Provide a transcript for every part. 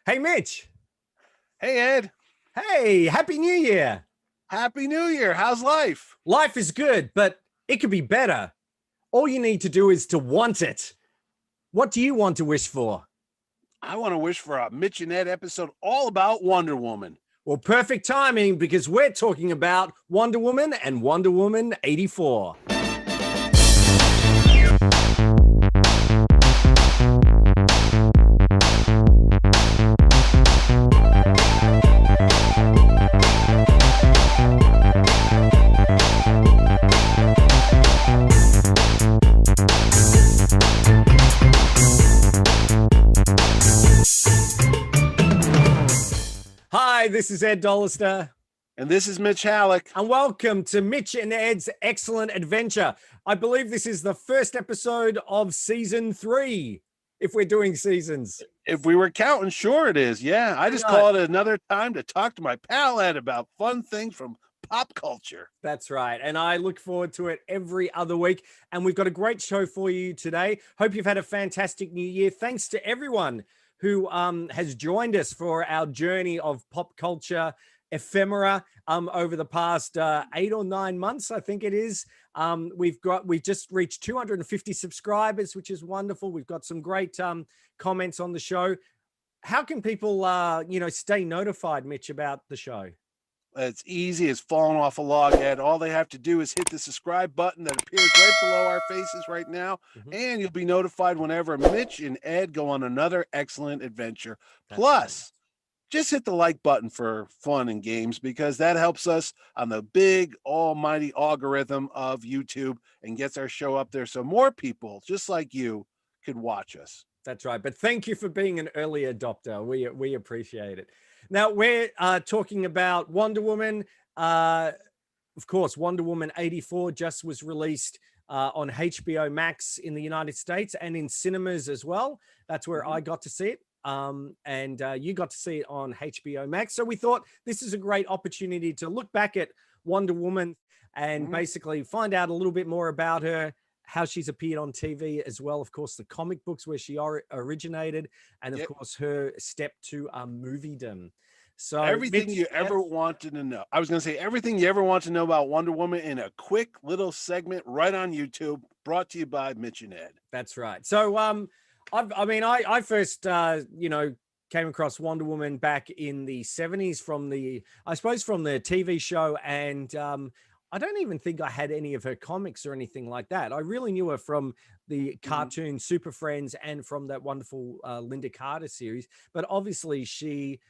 Hey, Mitch. Hey, Ed. Hey, Happy New Year. Happy New Year. How's life? Life is good, but it could be better. All you need to do is to want it. What do you want to wish for? I want to wish for a Mitch and Ed episode all about Wonder Woman. Well, perfect timing because we're talking about Wonder Woman and Wonder Woman 84. Hi, this is Ed Dollister. And this is Mitch Halleck. And welcome to Mitch and Ed's Excellent Adventure. I believe this is the first episode of season 3, if we're doing seasons. If we were counting, sure it is. Yeah, I just call it another time to talk to my pal Ed about fun things from pop culture. That's right. And I look forward to it every other week. And we've got a great show for you today. Hope you've had a fantastic new year. Thanks to everyone who has joined us for our journey of pop culture ephemera over the past 8 or 9 months, I think it is. We've just reached 250 subscribers, which is wonderful. We've got some great comments on the show. How can people stay notified, Mitch, about the show? It's easy as falling off a log, Ed. All they have to do is hit the subscribe button that appears right below our faces right now, and you'll be notified whenever Mitch and Ed go on another excellent adventure. Plus, just hit the like button for fun and games, because that helps us on the big almighty algorithm of YouTube and gets our show up there so more people just like you could watch us. That's right. But thank you for being an early adopter. We appreciate it. Now, we're talking about Wonder Woman. Of course, Wonder Woman 84 just was released on HBO Max in the United States and in cinemas as well. That's where I got to see it. And you got to see it on HBO Max. So we thought this is a great opportunity to look back at Wonder Woman and basically find out a little bit more about her, how she's appeared on TV as well. Of course, the comic books where she originated, and of course her step to moviedom. So everything you ever wanted to know. I was going to say everything you ever want to know about Wonder Woman in a quick little segment right on YouTube, brought to you by Mitch and Ed. That's right. So I first came across Wonder Woman back in the 70s from the TV show, and I don't even think I had any of her comics or anything like that. I really knew her from the cartoon Super Friends and from that wonderful Linda Carter series. But obviously she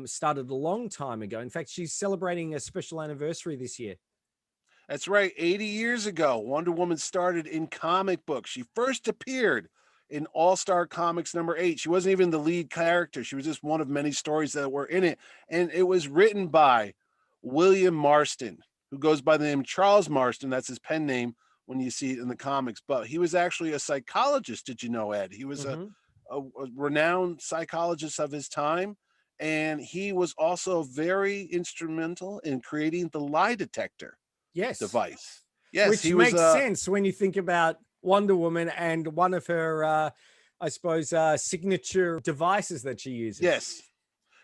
started a long time ago. In fact, she's celebrating a special anniversary this year. That's right. 80 years ago, Wonder Woman started in comic books. She first appeared in All-Star Comics #8. She wasn't even the lead character. She was just one of many stories that were in it. And it was written by William Marston, who goes by the name Charles Marston. That's his pen name when you see it in the comics. But he was actually a psychologist, did you know, Ed? He was a renowned psychologist of his time. And he was also very instrumental in creating the lie detector device. Yes, which makes sense when you think about Wonder Woman and one of her, signature devices that she uses. Yes.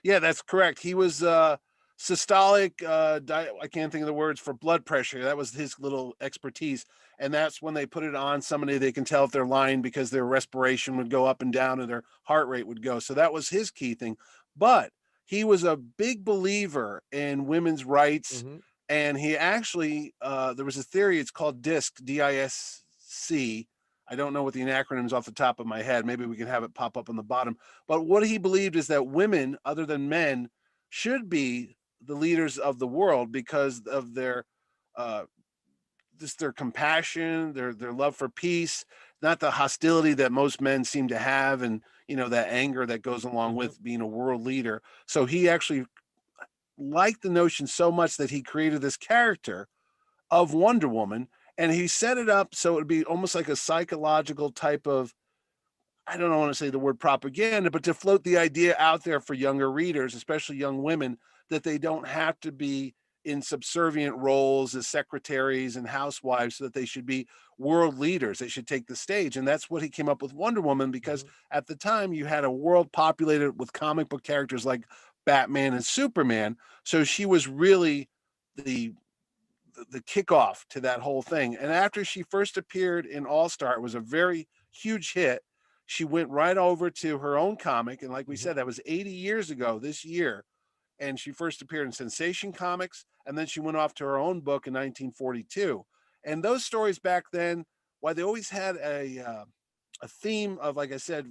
Yeah, that's correct. He was systolic, I can't think of the words for blood pressure. That was his little expertise. And that's when they put it on somebody, they can tell if they're lying because their respiration would go up and down and their heart rate would go. So that was his key thing. But he was a big believer in women's rights. And he actually, there was a theory, it's called DISC, D-I-S-C. I don't know what the acronyms off the top of my head. Maybe we can have it pop up on the bottom. But what he believed is that women, other than men, should be the leaders of the world because of their just their compassion, their love for peace, not the hostility that most men seem to have, and that anger that goes along with being a world leader. So he actually liked the notion so much that he created this character of Wonder Woman, and he set it up so it would be almost like a psychological type of, I don't want to say the word propaganda, but to float the idea out there for younger readers, especially young women, that they don't have to be in subservient roles as secretaries and housewives so that they should be world leaders. They should take the stage. And that's what he came up with Wonder Woman, because Mhm. at the time you had a world populated with comic book characters like Batman and Superman. So she was really the the kickoff to that whole thing. And after she first appeared in All Star, it was a very huge hit. She went right over to her own comic. And like we Mhm. said, that was 80 years ago this year. And she first appeared in Sensation Comics. And then she went off to her own book in 1942. And those stories back then, why they always had a theme of, like I said,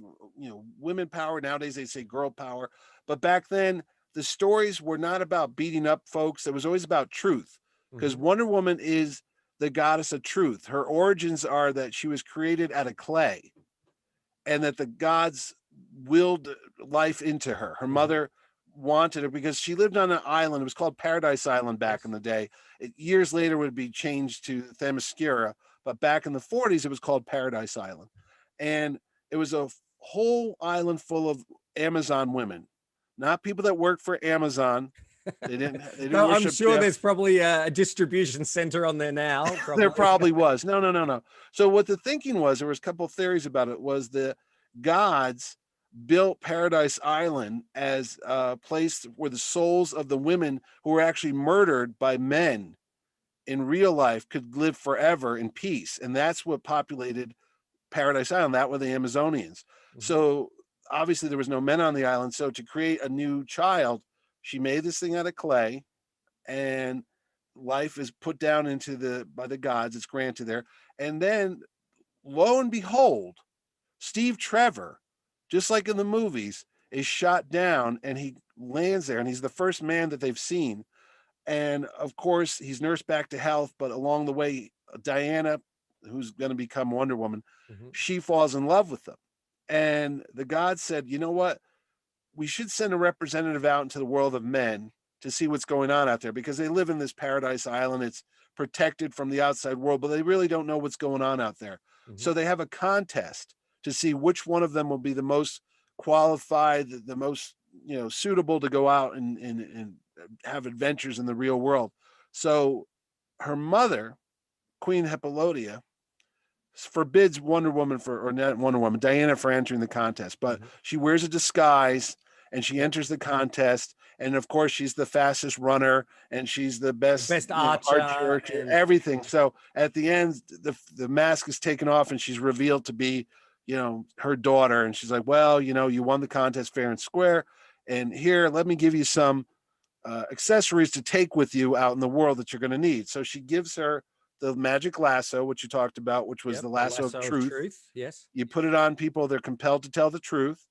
women power. Nowadays they say girl power. But back then, the stories were not about beating up folks. It was always about truth, because Mhm. Wonder Woman is the goddess of truth. Her origins are that she was created out of clay and that the gods willed life into her. Her Mhm. mother wanted her because she lived on an island. It was called Paradise Island back in Yes. the day. Years later would be changed to Themyscira, but back in the 40s it was called Paradise Island. And it was a whole island full of Amazon women, not people that work for Amazon. They didn't Though I'm worship sure Jeff. there's probably a distribution center on there now, There probably. probably was. No, no, no, no. So what the thinking was, there was a couple of theories about it, was the gods built Paradise Island as a place where the souls of the women who were actually murdered by men in real life could live forever in peace. And that's what populated Paradise Island. That were the Amazonians. Mhm. So obviously there was no men on the island. So to create a new child, she made this thing out of clay, and life is put down into the by the gods. It's granted there. And then lo and behold, Steve Trevor, just like in the movies, is shot down and he lands there, and he's the first man that they've seen. And of course, he's nursed back to health, but along the way, Diana, who's going to become Wonder Woman, Mhm. she falls in love with him. And the gods said, you know what? We should send a representative out into the world of men to see what's going on out there, because they live in this Paradise Island. It's protected from the outside world, but they really don't know what's going on out there. Mhm. So they have a contest to see which one of them will be the most qualified, the most suitable to go out and have adventures in the real world. So her mother, Queen Hippolyta, forbids Wonder Woman or not Wonder Woman, Diana, for entering the contest, but Mhm. she wears a disguise and she Yep. enters the contest. And of course, she's the fastest runner and she's the The best, best archer archer, and everything. So at the end, the mask is taken off and she's revealed to be, her daughter. And she's like, well, you won the contest fair and square. And here, let me give you some accessories to take with you out in the world that you're going to need. So she gives her the magic lasso, which you talked about, which was yep, the the lasso of lasso of truth. truth. Yes. You put it on people, they're compelled to tell the truth.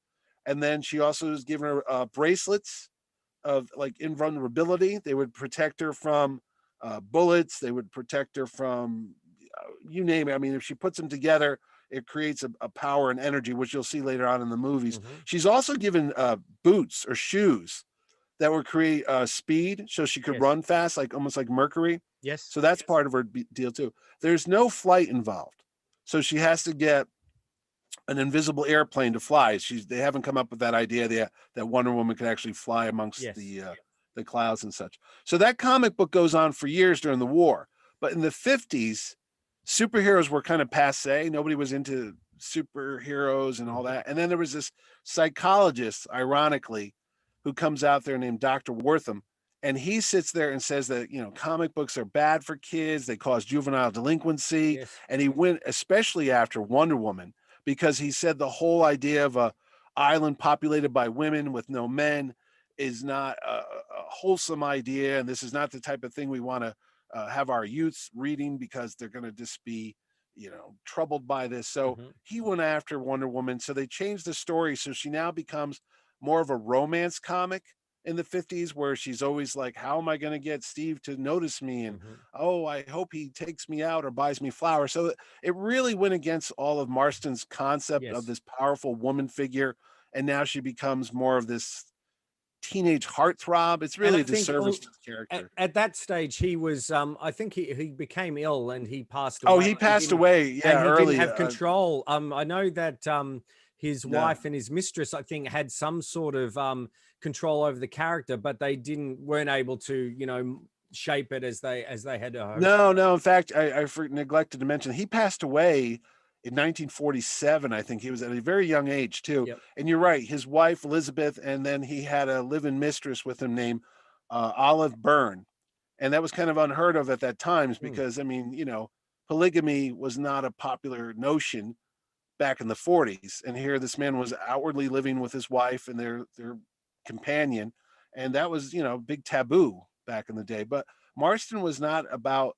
And then she also was given her bracelets of like invulnerability. They would protect her from bullets, they would protect her from you name it. I mean, if she puts them together, it creates a power and energy, which you'll see later on in the movies. Mhm. She's also given boots or shoes that would create speed, so she could Yes. run fast, like almost like Mercury. Yes. So that's part of her deal too. There's no flight involved, so she has to get an invisible airplane to fly. They haven't come up with that idea that Wonder Woman could actually fly amongst Yes. the clouds and such. So that comic book goes on for years during the war. But in the 50s, superheroes were kind of passe. Nobody was into superheroes and all Mhm. that. And then there was this psychologist, ironically, who comes out there named Dr. Wortham. And he sits there and says that, comic books are bad for kids. They cause juvenile delinquency. Yes. And he went, especially after Wonder Woman, because he said the whole idea of a island populated by women with no men is not a wholesome idea, and this is not the type of thing we want to have our youths reading, because they're going to just be troubled by this. So Mhm. he went after Wonder Woman, so they changed the story, so she now becomes more of a romance comic in the 50s, where she's always like, how am I going to get Steve to notice me, and Mhm. oh, I hope he takes me out or buys me flowers. So it really went against all of Marston's concept of Yes. this powerful woman figure. And now she becomes more of this teenage heartthrob. It's And really I a think disservice to the character. at that stage he was I think he became ill and he passed Oh, away he passed away. and Yeah, he didn't early. have control. I know that his No. wife and his mistress, I think, had some sort of control over the character, but they weren't able to, shape it as they had hoped? No, no. In fact, neglected to mention he passed away in 1947. I think he was at a very young age too. Yep. And you're right, his wife Elizabeth, and then he had a live-in mistress with him named Olive Byrne, and that was kind of unheard of at that times Hmm. because I mean, polygamy was not a popular notion back in the 40s. And here this man was outwardly living with his wife and their companion, and that was big taboo back in the day. But Marston was not about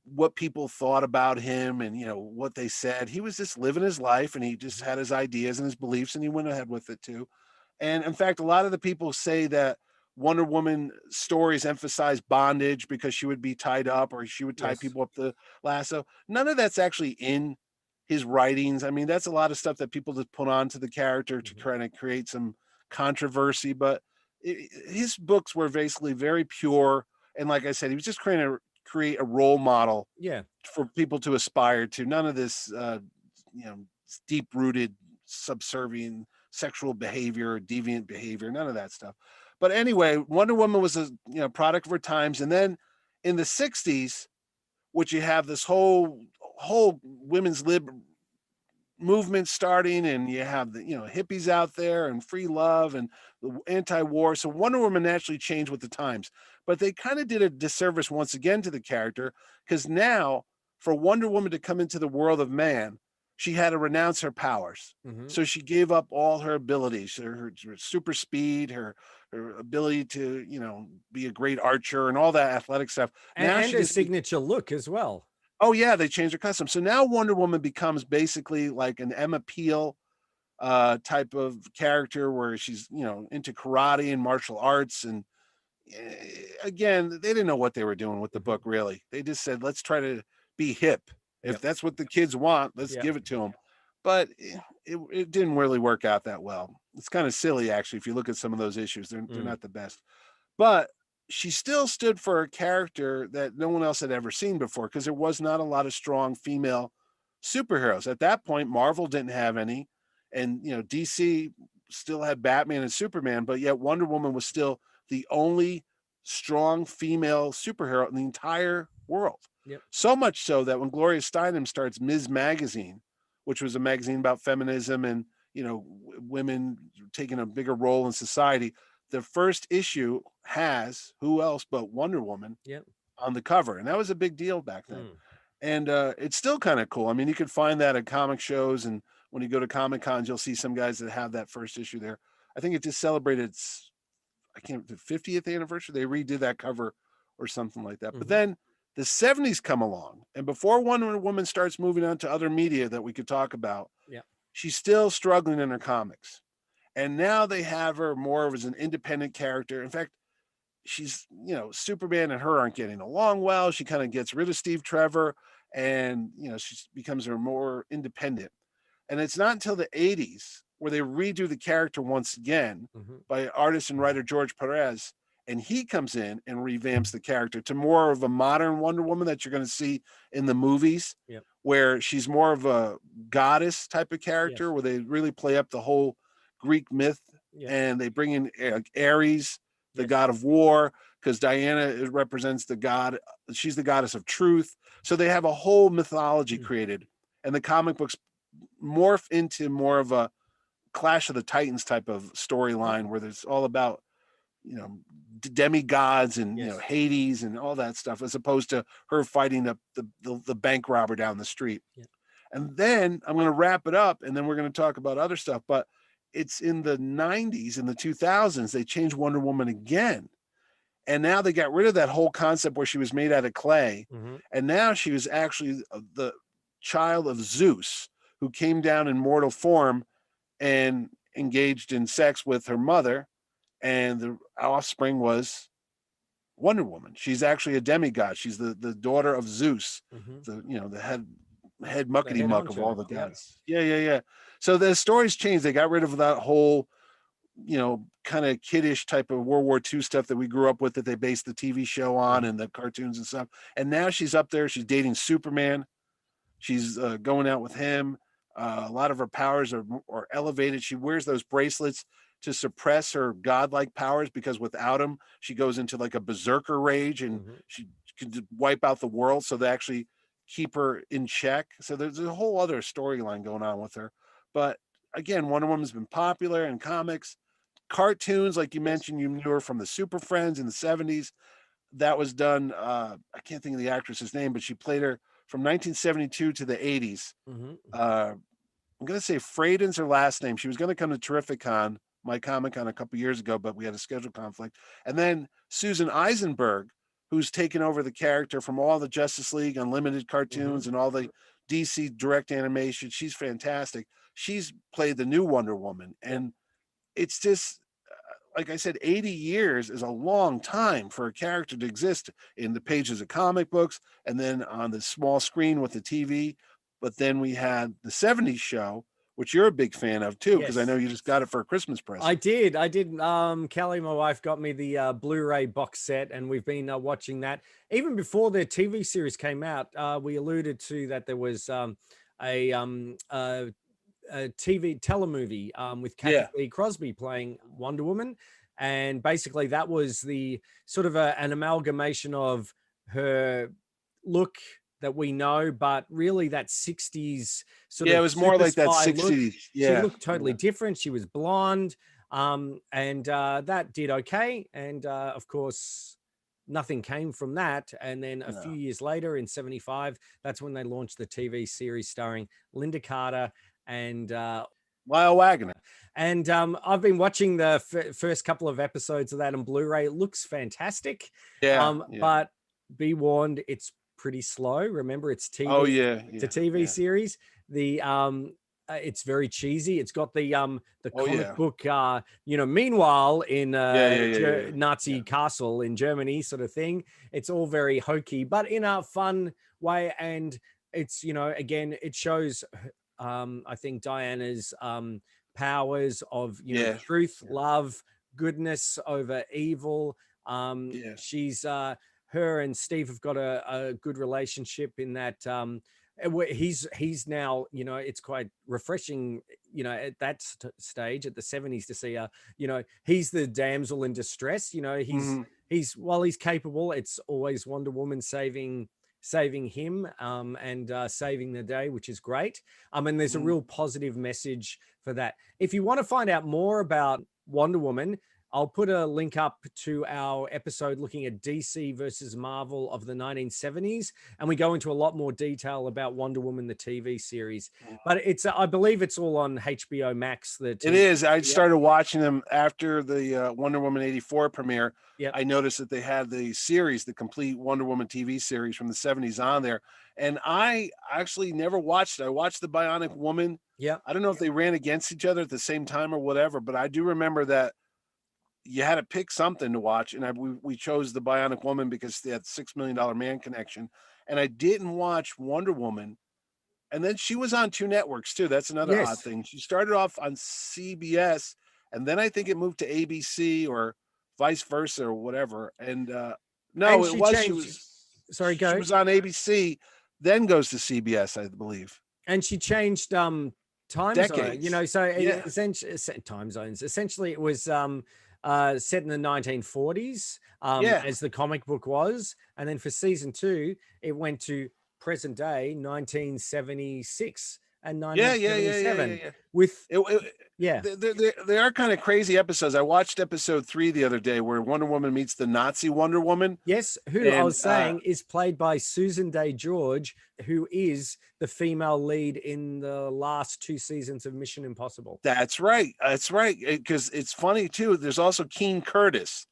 what people thought about him and what they said. He was just living his life, and he just had his ideas and his beliefs, and he went ahead with it too. And in fact, a lot of the people say that Wonder Woman stories emphasize bondage because she would be tied up or she would tie Yes. people up the lasso. None of that's actually in his writings. I mean, that's a lot of stuff that people just put onto the character to try to create some controversy. But his books were basically very pure. And like I said, he was just trying to create a role model Yeah. for people to aspire to. None of this, deep rooted, subservient sexual behavior, deviant behavior, none of that stuff. But anyway, Wonder Woman was a product of her times. And then in the 60s, which you have this whole women's lib movement starting, and you have the hippies out there and free love and the anti-war. So Wonder Woman naturally changed with the times, but they kind of did a disservice once again to the character, because now for Wonder Woman to come into the world of man, she had to renounce her powers. Hmm. So she gave up all her abilities, her super speed, her ability to be a great archer and all that athletic stuff. Now And she her just signature look as well. Oh yeah, they changed her costume. So now Wonder Woman becomes basically like an Emma Peel type of character, where she's into karate and martial arts. And again, they didn't know what they were doing with the book. Really, they just said, let's try to be hip. If Yep. that's what the kids want, let's Yeah. give it to them. But it didn't really work out that well. It's kind of silly, actually, if you look at some of those issues. They're not the best. But she still stood for a character that no one else had ever seen before, because there was not a lot of strong female superheroes at that point. Marvel didn't have any, and DC still had Batman and Superman, but yet Wonder Woman was still the only strong female superhero in the entire world. Yep. So much so that when Gloria Steinem starts Ms. Magazine, which was a magazine about feminism and women taking a bigger role in society, the first issue has who else but Wonder Woman Yep. on the cover, and that was a big deal back then. Mm. And it's still kind of cool. I mean, you could find that at comic shows, and when you go to Comic Cons, you'll see some guys that have that first issue there. I think it just celebrated its, the 50th anniversary. They redid that cover or something like that. But then the 70s come along, and before Wonder Woman starts moving on to other media that we could talk about, Yeah. she's still struggling in her comics. And now they have her more of as an independent character. In fact, she's, Superman and her aren't getting along well. She kind of gets rid of Steve Trevor, and, she becomes her more independent. And it's not until the 80s where they redo the character once again by artist and writer George Perez. And he comes in and revamps the character to more of a modern Wonder Woman that you're going to see in the movies, Yep. where she's more of a goddess type of character, Yes. where they really play up the whole Greek myth. Yeah. And they bring in Ares, the Yes. god of war, because Diana represents the god. She's the goddess of truth. So they have a whole mythology created, and the comic books morph into more of a Clash of the Titans type of storyline, where there's all about demigods and Yes. Hades and all that stuff, as opposed to her fighting up the bank robber down the street. Yeah. And then I'm going to wrap it up, and then we're going to talk about other stuff. But it's in the 90s and the 2000s they changed Wonder Woman again, and now they got rid of that whole concept where she was made out of clay, and now she was actually the child of Zeus, who came down in mortal form and engaged in sex with her mother, and the offspring was Wonder Woman. She's actually a demigod. She's the daughter of Zeus, the head muckety muck of all the gods. Yeah. So the stories changed. They got rid of that whole, kind of kiddish type of World War II stuff that we grew up with, that they based the TV show on and the cartoons and stuff. And now she's up there. She's dating Superman. She's going out with him. A lot of her powers are elevated. She wears those bracelets to suppress her godlike powers, because without him, she goes into like a berserker rage and Mhm. she could wipe out the world. So they actually keep her in check. So there's a whole other storyline going on with her. But again, Wonder Woman's been popular in comics, cartoons, like you Yes. mentioned. You knew her from the Super Friends in the 70s. That was done. I can't think of the actress's name, but she played her from 1972 to the 80s. Mhm. I'm going to say Frieden's her last name. She was going to come to Terrificon, my Comic Con, a couple years ago, but we had a schedule conflict. And then Susan Eisenberg, who's taken over the character from all the Justice League Unlimited cartoons Mhm. and all the DC direct animation. She's fantastic. She's played the new Wonder Woman. Yep. And it's just, like I said, 80 years is a long time for a character to exist in the pages of comic books and then on the small screen with the TV. But then we had the 70s show, which you're a big fan of too, because I know Yes. you just got it for a Christmas I present. did. I did. Kelly, my wife, got me the Blu-ray box set, and we've been watching that. Even before the TV series came out, we alluded to that there was a, a TV telemovie with Kathy Yeah. Lee Crosby playing Wonder Woman, and basically that was the sort of an amalgamation of her look that we know, but really that 60s sort Yeah, of it was more super like that spy look. 60s. She Yeah. looked totally different. She was blonde, and that did okay. And of course, nothing came from that. And then a few No. years later, in '75, that's when they launched the TV series starring Linda Carter and Lyle Wagner. I've been watching the first couple of episodes of that on Blu-ray. It looks fantastic, Yeah. Yeah. but be warned, it's pretty slow. Remember, it's Oh, TV. yeah. It's a Yeah. TV Yeah. series. The it's very cheesy. It's got the Oh, comic yeah. book. Meanwhile, in Yeah. Yeah. Yeah. Yeah. Nazi Yeah. castle in Germany, sort of thing. It's all very hokey, but in a fun way. And it's again, it shows. I think Diana's powers of Yeah. truth, Yeah. love, goodness over evil. Yeah. She's her and Steve have got a good relationship in that he's now it's quite refreshing at that stage at the 70s to see he's the damsel in distress. He's Hmm. while he's capable, it's always Wonder Woman saving him and saving the day, which is great. And there's a Hmm. real positive message for that. If you want to find out more about Wonder Woman, I'll put a link up to our episode looking at DC versus Marvel of the 1970s, and we go into a lot more detail about Wonder Woman, the TV series. But I believe it's all on HBO Max. The It TV. is. I Yep. started watching them after the Wonder Woman 84 premiere. Yep. I noticed that they had the series, the complete Wonder Woman TV series from the 70s on there. And I actually never watched it. I watched the Bionic Woman. Yep. I don't know if they ran against each other at the same time or whatever, but I do remember that you had to pick something to watch. And we chose the Bionic Woman because they had $6 Million Man connection. And I didn't watch Wonder Woman. And then she was on two networks too. That's another odd Yes. thing. She started off on CBS, and then I think it moved to ABC or vice versa or whatever. And And no, it she was changed. Sorry, she go. was on ABC, then goes to CBS, I believe. And she changed time zone, Decades. so Yeah. essentially time zones. Essentially, it was set in the 1940s, Yeah. as the comic book was, and then for season 2 it went to present day 1976 and Yeah. Yeah. Yeah. Yeah. Yeah. 1977 Yeah. with It, yeah. they are kind of crazy episodes. I watched episode 3 the other day where Wonder Woman meets the Nazi Wonder Woman. Yes, who I And was saying is played by Susan Day George, who is the female lead in the last 2 seasons of Mission Impossible. That's right. That's right. Because it's funny too. There's also Keen Curtis,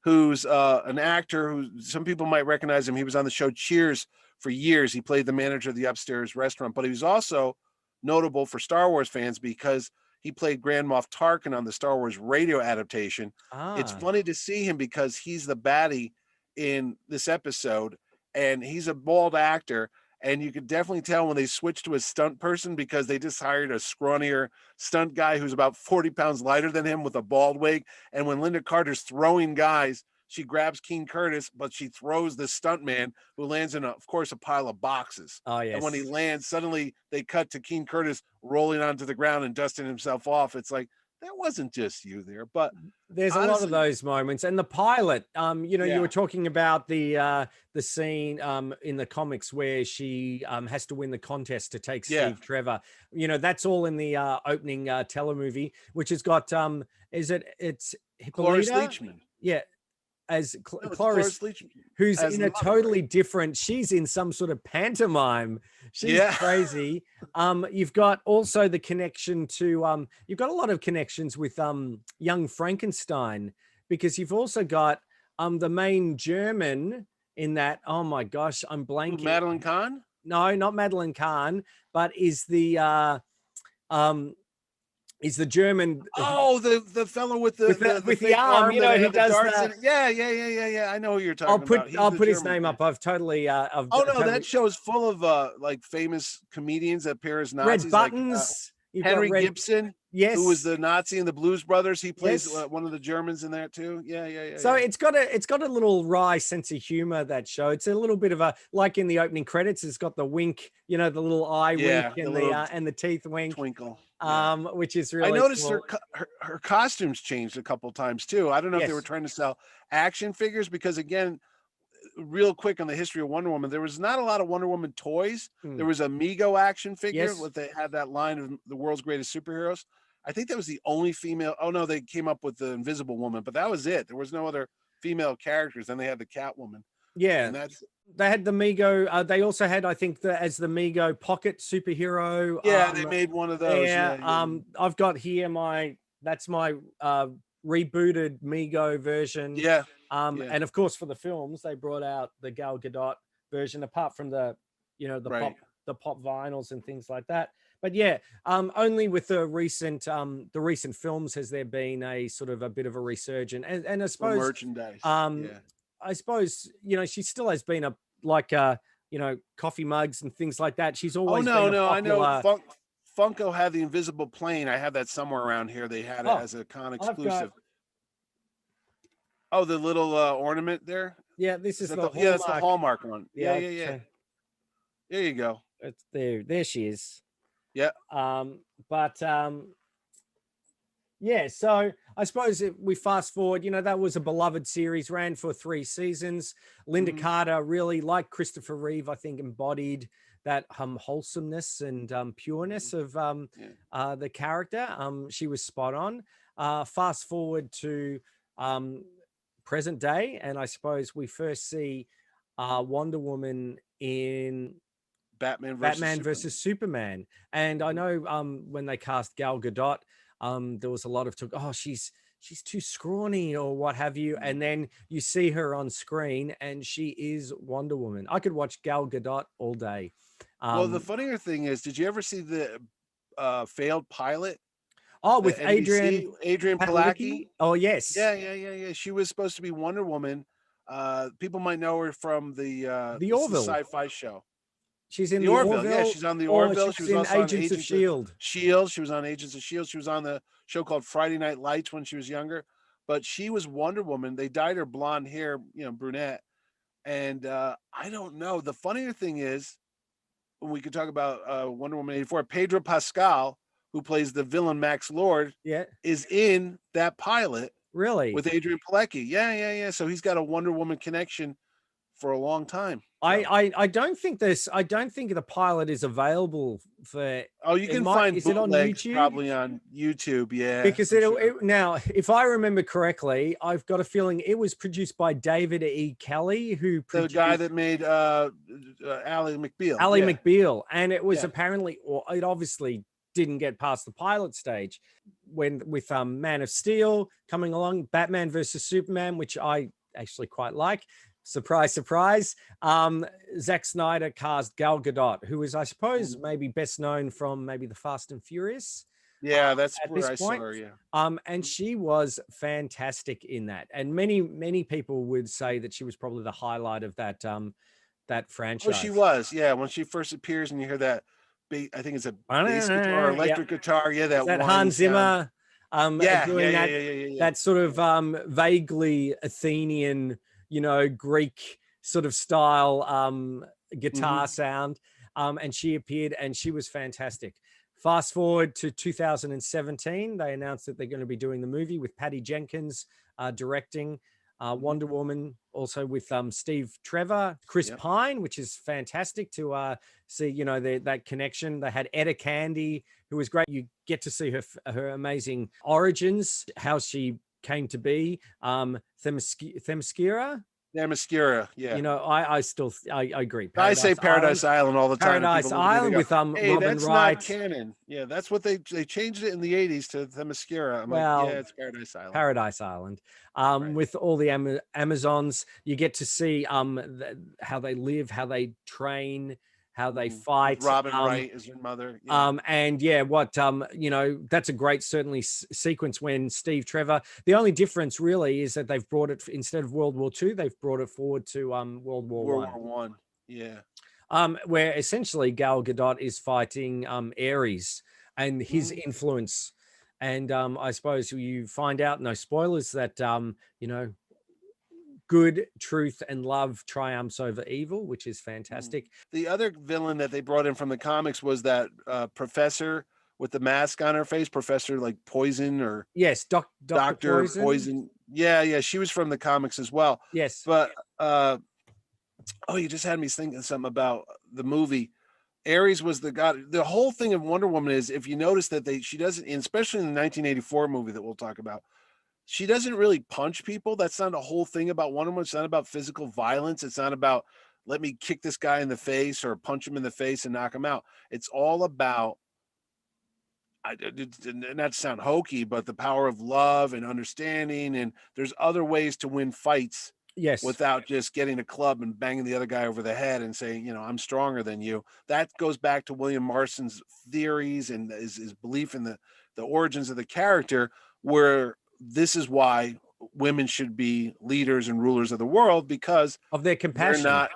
who's an actor who some people might recognize him. He was on the show Cheers for years. He played the manager of the upstairs restaurant, but he was also notable for Star Wars fans because he played Grand Moff Tarkin on the Star Wars radio adaptation. It's Ah, funny to see him because he's the baddie in this episode, and he's a bald actor. And you could definitely tell when they switched to a stunt person because they just hired a scrawnier stunt guy who's about 40 pounds lighter than him with a bald wig. And when Linda Carter's throwing guys, she grabs Keen Curtis, but she throws the stunt man who lands in, of course, a pile of boxes. oh And when he yes. lands, suddenly they cut to Keen Curtis rolling onto the ground and dusting himself off. It's like, that wasn't just you there. But There's a lot of honestly, those moments. And the pilot, you know, you yeah, were talking about the scene in the comics where she has to win the contest to take yeah, Steve Trevor. You know, that's all in the opening telemovie, which has got it's Cloris Hippolyta? Leachman. Yeah, as No, it's Cloris, Cloris Leachman who's as in the a mother, right? totally different, she's in some sort of pantomime. She's Yeah, crazy. You've got also the connection to you've got a lot of connections with Young Frankenstein, because you've also got the main German in that. Oh my gosh, I'm Who, blanking. Madeline Kahn. No, not Madeline Kahn, but um is the German Oh, the fellow with the the with the fake arm, arm you that know, who had the does darts in the. it. Yeah, yeah, yeah, yeah, yeah. I know who you're talking about. He's I'll the put his German name guy. up. I've totally Oh no, totally that show is full of like famous comedians that pair as Red Nazis, like Buttons. You've got Henry Red. Gibson, who was Yes, the Nazi in the Blues Brothers. He plays yes. one of the Germans in there too. Yeah, yeah, yeah, So yeah. it's got a little wry sense of humor, that show. It's a little bit of a, like in the opening credits, it's got the wink, you know, the little eye wink Yeah, the little and the teeth wink, twinkle. Yeah. which is I really noticed cool. her costumes changed a couple times too. I don't know if they were Yes. trying to sell action figures, because again, real quick on the history of Wonder Woman, there was not a lot of Wonder Woman toys. Hmm. There was a Mego action figure. Yes. What they had that line of the world's greatest superheroes. I think that was the only female. Oh no, they came up with the Invisible Woman, but that was it. There was no other female characters. Then they had the Catwoman, Yeah. and that's They had the Mego. They also had, I think, as the Mego pocket superhero. yeah. They made one of those. Yeah. Yeah, yeah, I've got here that's my rebooted Mego version. yeah, yeah. And of course, for the films, they brought out the Gal Gadot version, apart from the, you know, Right. the pop vinyls and things like that. But yeah, only with the recent films has there been a sort of a bit of a resurgence. And I For suppose merchandise. um Yeah. I suppose, you know, she still has been you know, coffee mugs and things like that. She's Oh always no, been a no, I know. popular. Funko had the invisible plane. I have that somewhere around here. They had it Oh, as a con I've got, exclusive. Oh, the little ornament there. yeah, this Is is that the the, yeah, that's the Hallmark. Hallmark one. Yeah, Yeah, yeah, yeah. There you go. it's there she is. Yeah. But yeah, so I suppose if we fast forward, you know, that was a beloved series, ran for 3 seasons. Linda Mhm. Carter, really, like Christopher Reeve, I think embodied that wholesomeness and pureness of Yeah. the character. She was spot on. Fast forward to present day, and I suppose we first see Wonder Woman in Batman versus Batman Superman. versus Superman. And I know when they cast Gal Gadot, there was a lot of talk, oh, she's too scrawny or what have you. And then you see her on screen and she is Wonder Woman. I could watch Gal Gadot all day. Well, the funnier thing is, did you ever see the failed pilot? Oh, The with NBC, Adrian Palacki? Oh, yes. Yeah, yeah, yeah, yeah. She was supposed to be Wonder Woman. People might know her from the The this is a Orville. sci-fi show. She's in The the Orville. Orville. Yeah, she's on the or Orville. She was in also on Agents of Agents S.H.I.E.L.D. Shield. She was on Agents of Shield. She was on the show called Friday Night Lights when she was younger. But she was Wonder Woman. They dyed her blonde hair, you know, brunette. And I don't know. The funnier thing is, when we could talk about Wonder Woman 84, Pedro Pascal, who plays the villain Max Lord, Yeah, is in that pilot really. with Adrian Palicki. Yeah, yeah, yeah. So he's got a Wonder Woman connection for a long time. So. I don't think the pilot is available for. Oh, you can find is it on bootlegs YouTube? probably on YouTube. Yeah, Because I'm sure. now, if I remember correctly, I've got a feeling it was produced by David E. Kelly, who the produced guy that made Ally McBeal. Ally Yeah. McBeal, and it was Yeah. apparently, or it obviously didn't get past the pilot stage. When with Man of Steel coming along, Batman versus Superman, which I actually quite like. Surprise, surprise. Zack Snyder cast Gal Gadot, who is, I suppose, maybe best known from maybe the Fast and Furious. Yeah, that's at where this I saw point. her. Yeah. And she was fantastic in that. And many people would say that she was probably the highlight of that Oh, franchise. she was. Yeah, when she first appears and you hear that, I think it's a bass guitar or electric guitar. Yeah, that That whiny Hans sound. Zimmer Yeah, doing yeah, that yeah, yeah, yeah, yeah. that sort of vaguely Athenian, you know, Greek sort of style guitar sound. And she appeared and she was fantastic. Fast forward to 2017, they announced that they're going to be doing the movie with Patty Jenkins directing. Wonder Woman, also with Steve Trevor, Chris Pine, which is fantastic to see, you know, that connection. They had Etta Candy, who was great. You get to see her amazing origins, how she came to be. Themyscira. Themyscira, yeah. You know, I still agree. I say Paradise Island all the time. Paradise Island with hey, Robin that's Wright. not canon. Yeah, that's what they changed it in the 80s to Themyscira. I'm Well, like, yeah, it's Paradise Island. Paradise Island. With all the Amazons, you get to see how they live, how they train, how they fight. Robin Wright is her mother. And yeah, what you know, that's a great certainly sequence when Steve Trevor. The only difference really is that they've brought it, instead of World War II, they've brought it forward to World War One. Yeah. Where essentially Gal Gadot is fighting Ares and his influence. And I suppose you find out, no spoilers, that you know, good, truth, and love triumphs over evil, which is fantastic. The other villain that they brought in from the comics was that professor with the mask on her face, Professor like Poison, or yes, Dr. Poison. Yeah, she was from the comics as well. Yes, but you just had me thinking something about the movie. Ares was the god. The whole thing of Wonder Woman is, if you notice that she doesn't, especially in the 1984 movie that we'll talk about, she doesn't really punch people. That's not a whole thing about Wonder Woman. It's not about physical violence. It's not about, let me kick this guy in the face or punch him in the face and knock him out. It's all about, not to sound hokey, but the power of love and understanding. And there's other ways to win fights. Yes. Without just getting a club and banging the other guy over the head and saying, you know, I'm stronger than you. That goes back to William Marston's theories and his belief in the origins of the character, where this is why women should be leaders and rulers of the world, because of their compassion.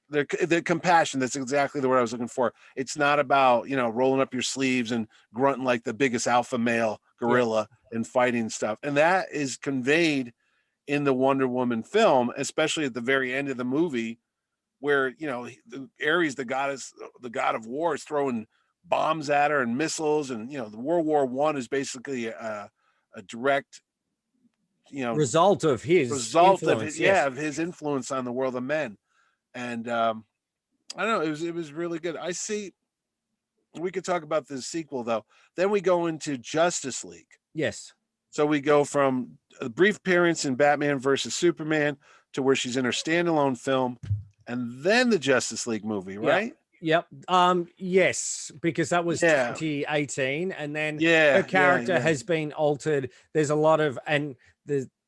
Their compassion. That's exactly the word I was looking for. It's not about, you know, rolling up your sleeves and grunting like the biggest alpha male gorilla and fighting stuff. And that is conveyed in the Wonder Woman film, especially at the very end of the movie, where, you know, Ares, the god of war, is throwing bombs at her and missiles, and, you know, the World War I is basically a direct, you know, result of his influence on the world of men. And I don't know, it was really good. I see. We could talk about the sequel though. Then we go into Justice League. Yes. So we go from a brief appearance in Batman versus Superman to where she's in her standalone film, and then the Justice League movie, right? Yep. Yes, because that was 2018, and then her character has been altered. There's a lot of, and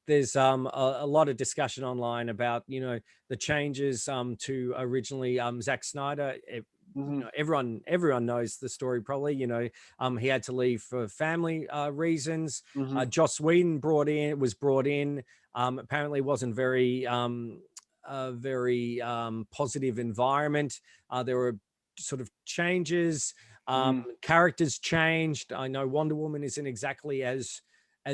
there's a lot of discussion online about, you know, the changes to originally Zack Snyder. You know, everyone knows the story probably. You know, he had to leave for family reasons. Joss Whedon was brought in. Apparently wasn't very positive environment. There were sort of changes. Characters changed. I know Wonder Woman isn't exactly as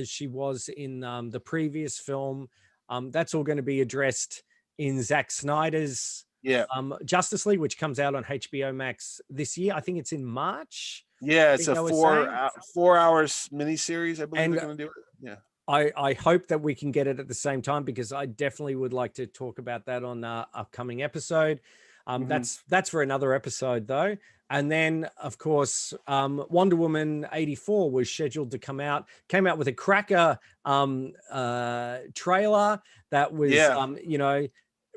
she was in the previous film. That's all going to be addressed in Zack Snyder's Justice League, which comes out on HBO Max this year. I think it's in March. Yeah, it's a 4 hours miniseries. I believe they're going to do it. Yeah. I hope that we can get it at the same time, because I definitely would like to talk about that on an upcoming episode. That's for another episode though. And then of course, Wonder Woman 84 was scheduled to came out with a cracker trailer that was, you know,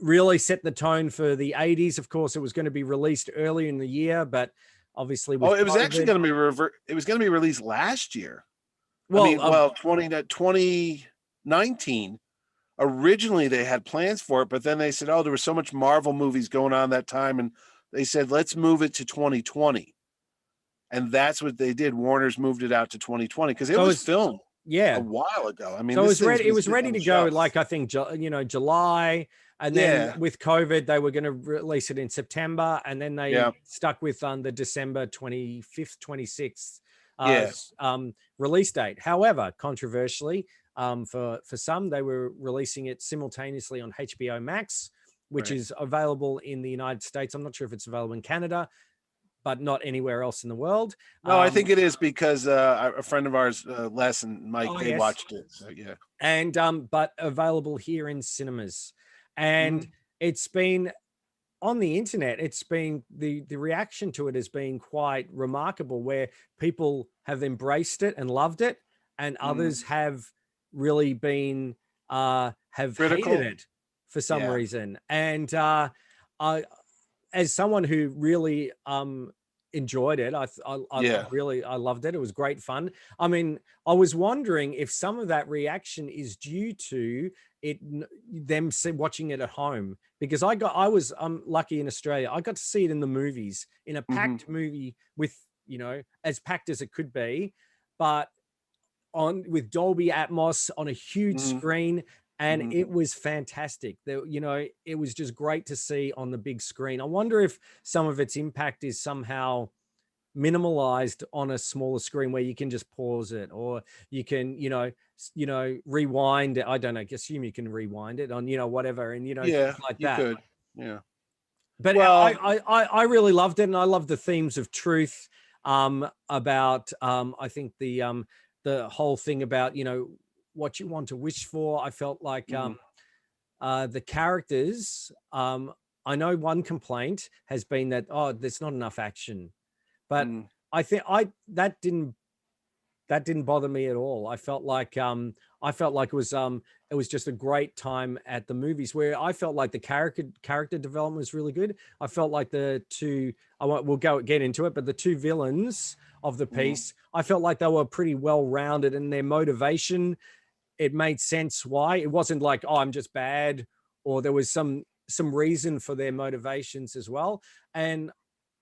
really set the tone for the 80s. Of course, it was going to be released early in the year, but obviously it was actually going to be it was going to be released last year. Well, 2019. Originally they had plans for it, but then they said, oh, there was so much Marvel movies going on that time, and they said, let's move it to 2020. And that's what they did. Warner's moved it out to 2020 because it was filmed a while ago. I mean, so it was ready to go, like, I think, you know, July. And then with COVID, they were going to release it in September. And then they stuck with the December 25th, 26th release date. However, controversially, for some, they were releasing it simultaneously on HBO Max, which is available in the United States. I'm not sure if it's available in Canada. but not anywhere else in the world. No, I think it is because a friend of ours, Les and Mike, Oh, they yes. watched it. So yeah. And but available here in cinemas. And Mhm. it's been on the internet, it's been the reaction to it has been quite remarkable, where people have embraced it and loved it, and others Mhm. have really been have hated Critical. it for some Yeah. reason. And I, as someone who really enjoyed it, Yeah. I loved it. It was great fun. I mean, I was wondering if some of that reaction is due to them watching it at home, because I was lucky in Australia. I got to see it in the movies, in a Mhm. packed movie with, as packed as it could be, but on with Dolby Atmos on a huge Mhm. screen, and Mhm. it was fantastic. It was just great to see on the big screen. I wonder if some of its impact is somehow minimalized on a smaller screen, where you can just pause it, or you can, rewind it. I don't know, assume you can rewind it on, whatever, and Yeah, things like you that. could. Yeah. But Well, I really loved it, and I love the themes of truth, about I think the whole thing about, what you want to wish for. I felt like mhm. the characters, I know one complaint has been that, oh, there's not enough action, but Mhm. I think I that didn't bother me at all. I felt like it was just a great time at the movies, where I felt like the character development was really good. I felt like the two, we'll get into it, but the two villains of the Mhm. piece, I felt like they were pretty well rounded in their motivation. It made sense why. It wasn't like, oh, I'm just bad, or there was some reason for their motivations as well. And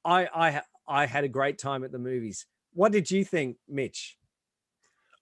I had a great time at the movies. What did you think, Mitch?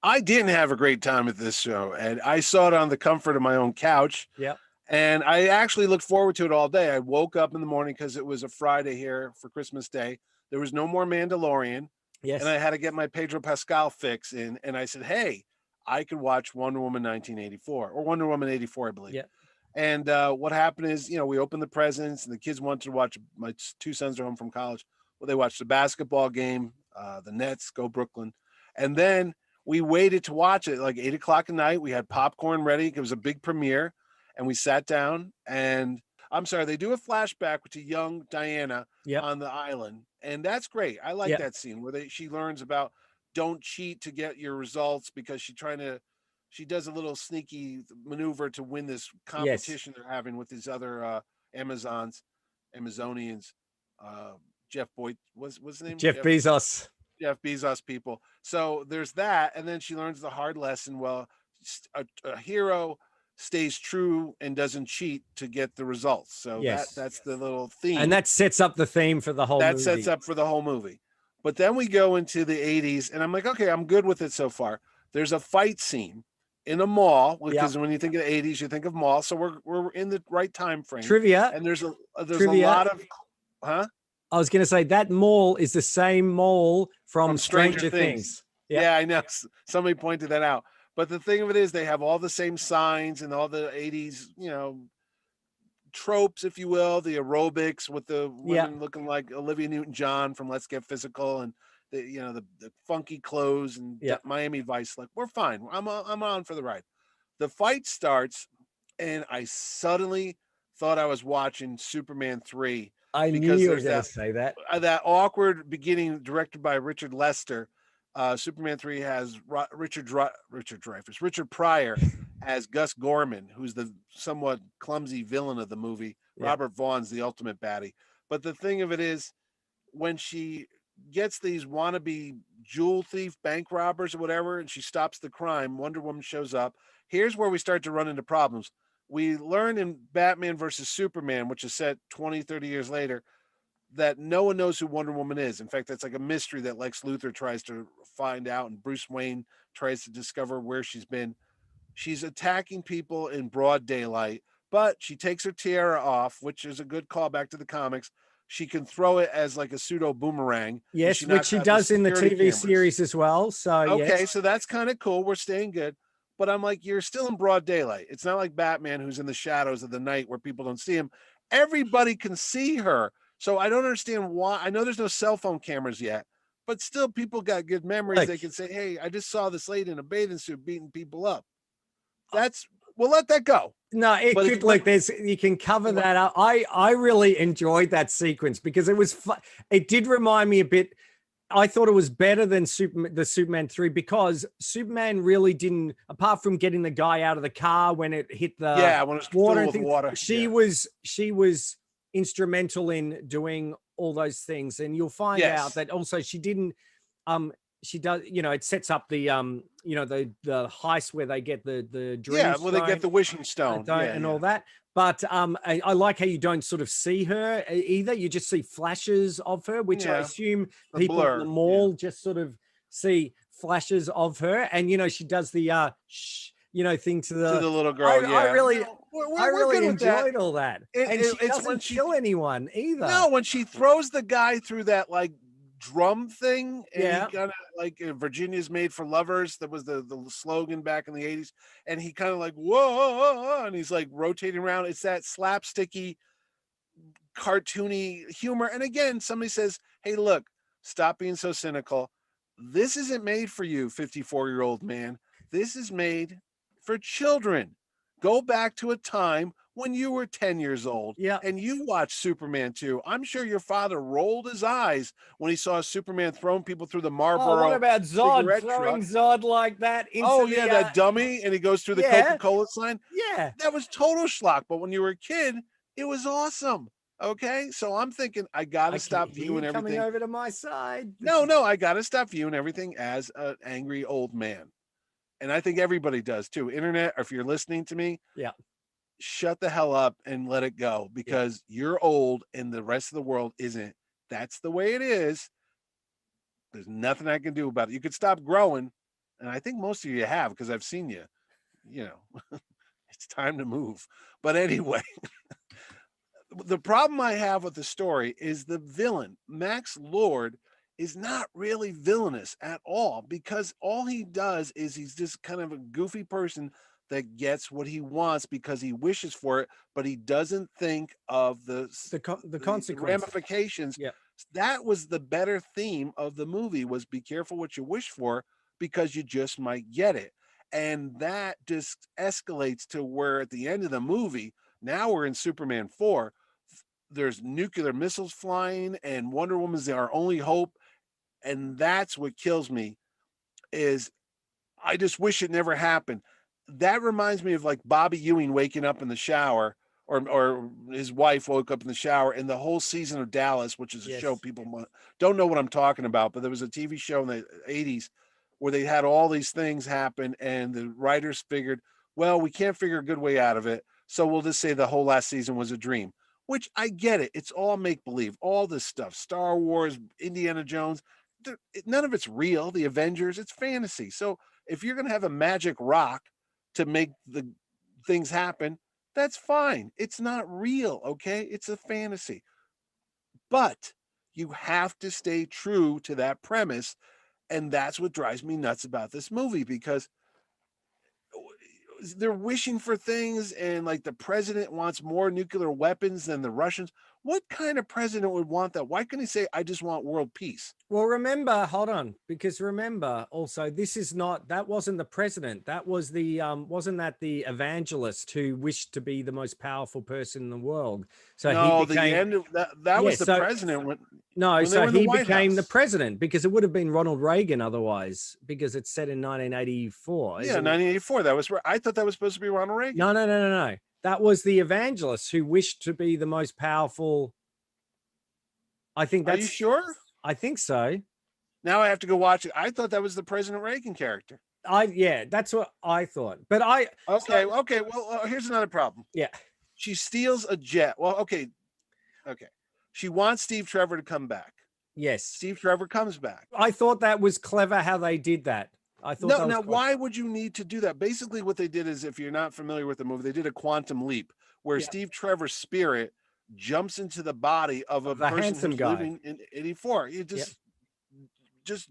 I didn't have a great time at this show, and I saw it on the comfort of my own couch. Yep. And I actually looked forward to it all day. I woke up in the morning because it was a Friday here for Christmas Day. There was no more Mandalorian, and Yes. I had to get my Pedro Pascal fix in. And I said, "Hey, I could watch Wonder Woman 1984 or Wonder Woman 84, I believe." Yep. And what happened is, we opened the presents, and the kids wanted to watch. My two sons are home from college. Well, they watched the basketball game, the Nets go Brooklyn, and then we waited to watch it like 8 o'clock at night. We had popcorn ready. It was a big premiere, and we sat down. And I'm sorry, they do a flashback to young Diana Yep. on the island, and that's great. I like Yep. that scene where she learns about don't cheat to get your results, because she does a little sneaky maneuver to win this Yes. competition they're having with these other Amazonians. Uh, Jeff Boyd was the name? Jeff Bezos. Jeff Bezos people. So there's that, and then she learns the hard lesson. Well, a hero stays true and doesn't cheat to get the results. So Yes. that's the little And theme that sets up the theme for the whole that sets movie. up for the whole movie. But then we go into the 80s, and I'm like, okay, I'm good with it so far. There's a fight scene in a mall, Yep. because when you think of the 80s, you think of mall. So we're in the right time frame. Trivia. And there's a Trivia. lot of I was going to say that mall is the same mall from from Stranger Stranger Things. Things. Yep. Yeah, I know. Somebody pointed that out. But the thing of it is, they have all the same signs and all the 80s, tropes, if you will, the aerobics with the Yep. women looking like Olivia Newton-John from Let's Get Physical, and the funky clothes and Yep. Miami Vice. Like, we're fine. I'm on for the ride. The fight starts, and I suddenly thought I was watching Superman 3, I knew because you were there's going to that say that. that awkward beginning directed by Richard Lester. Superman 3 has Richard Dreyfuss, Richard Pryor as Gus Gorman, who's the somewhat clumsy villain of the movie. Yeah. Robert Vaughn's the ultimate baddie. But the thing of it is, when she gets these wannabe jewel thief bank robbers or whatever, and she stops the crime, Wonder Woman shows up. Here's where we start to run into problems. We learn in Batman versus Superman, which is set 20, 30 years later, that no one knows who Wonder Woman is. In fact, that's like a mystery that Lex Luthor tries to find out, and Bruce Wayne tries to discover where she's been. She's attacking people in broad daylight, but she takes her tiara off, which is a good callback to the comics. She can throw it as like a pseudo boomerang. Yes, she which knocks she out the does in the security TV cameras. series as well. So Okay, yes. so that's kind of cool. We're staying good. But I'm like, you're still in broad daylight. It's not like Batman, who's in the shadows of the night where people don't see him. Everybody can see her. So I don't understand why. I know there's no cell phone cameras yet, but still people got good memories. Look, They can say, hey, I just saw this lady in a bathing suit beating people up. That's, we'll let that go. no, it But if could you like put, there's you can cover that up. I really enjoyed that sequence because it was it did remind me a bit. I thought it was better than the Superman 3 because Superman really didn't, apart from getting the guy out of the car when it hit the yeah, when it's water filled and with things, water. she was instrumental in doing all those things. And you'll find out Yes. that also she didn't she does, it sets up the the heist where they get the dream Yeah, well, they get stone, the wishing stone. Yeah, and yeah. all that. But I like how you don't sort of see her either. You just see flashes of her, which I Yeah, assume the people in blur. the Yeah. mall just sort of see flashes of her. And she does the shh, thing to To the. the little I, girl. I Yeah. really, No, I we're really good with that. enjoyed all that. And she It's when doesn't she, kill anyone either. no, when she throws the guy through that like drum thing, and he Yeah. kind of like Virginia's made for lovers. That was the slogan back in the 80s. And he kind of like, whoa, and he's like rotating around. It's that slapsticky, cartoony humor. And again, somebody says, hey, look, stop being so cynical. This isn't made for you, 54-year-old man. This is made for children. Go back to a time when you were 10 years old, Yeah. and you watched Superman 2. I'm sure your father rolled his eyes when he saw Superman throwing people through the Marlboro Oh, what about Zod cigarette throwing truck. Zod like that into Oh, the? yeah, that dummy, and he goes through the Yeah, Coca-Cola sign. yeah. That was total schlock. But when you were a kid, it was awesome. Okay, so I'm thinking I got I to can stop hear viewing you coming everything. over to my side. No, I got to stop viewing everything as an angry old man. And I think everybody does too. Internet, or if you're listening to me, Yeah. shut the hell up and let it go, because you're old and the rest of the world isn't. That's the way it is. There's nothing I can do about it. You could stop growing. And I think most of you have, because I've seen you, it's time to move. But anyway, the problem I have with the story is the villain, Max Lord, is not really villainous at all, because all he does is he's just kind of a goofy person that gets what he wants because he wishes for it, but he doesn't think of the consequences. ramifications. Yeah. That was the better theme of the movie, was be careful what you wish for, because you just might get it. And that just escalates to where at the end of the movie, now we're in Superman 4, there's nuclear missiles flying and Wonder Woman's our only hope. And that's what kills me, is I just wish it never happened. That reminds me of like Bobby Ewing waking up in the shower, or his wife woke up in the shower in the whole season of Dallas, which is a show people don't know what I'm talking about, but there was a TV show in the 80s where they had all these things happen, and the writers figured, well, we can't figure a good way out of it, so we'll just say the whole last season was a dream. Which I get it. It's all make believe. All this stuff, Star Wars, Indiana Jones, none of it's real. The Avengers, it's fantasy. So if you're going to have a magic rock to make the things happen, that's fine. It's not real, okay? It's a fantasy. But you have to stay true to that premise. And that's what drives me nuts about this movie, because they're wishing for things, and like the president wants more nuclear weapons than the Russians. What kind of president would want that? Why couldn't he say, I just want world peace? Well, remember, hold on, because remember also, that wasn't the president. That was wasn't that the evangelist who wished to be the most powerful person in the world? So no, he became, the end of that was the president. So he became the president, because it would have been Ronald Reagan otherwise, because it's set in 1984. Yeah, 1984. That was where I thought that was supposed to be Ronald Reagan. No. That was the evangelist who wished to be the most powerful. I think that's. Are you sure? I think so. Now I have to go watch it. I thought that was the President Reagan character. That's what I thought. But okay. Well, here's another problem. Yeah. She steals a jet. Well, okay. She wants Steve Trevor to come back. Yes. Steve Trevor comes back. I thought that was clever how they did that. I thought now why would you need to do that? Basically, what they did is, if you're not familiar with the movie, they did a quantum leap where Steve Trevor's spirit jumps into the body of a person handsome who's guy living in 84. You just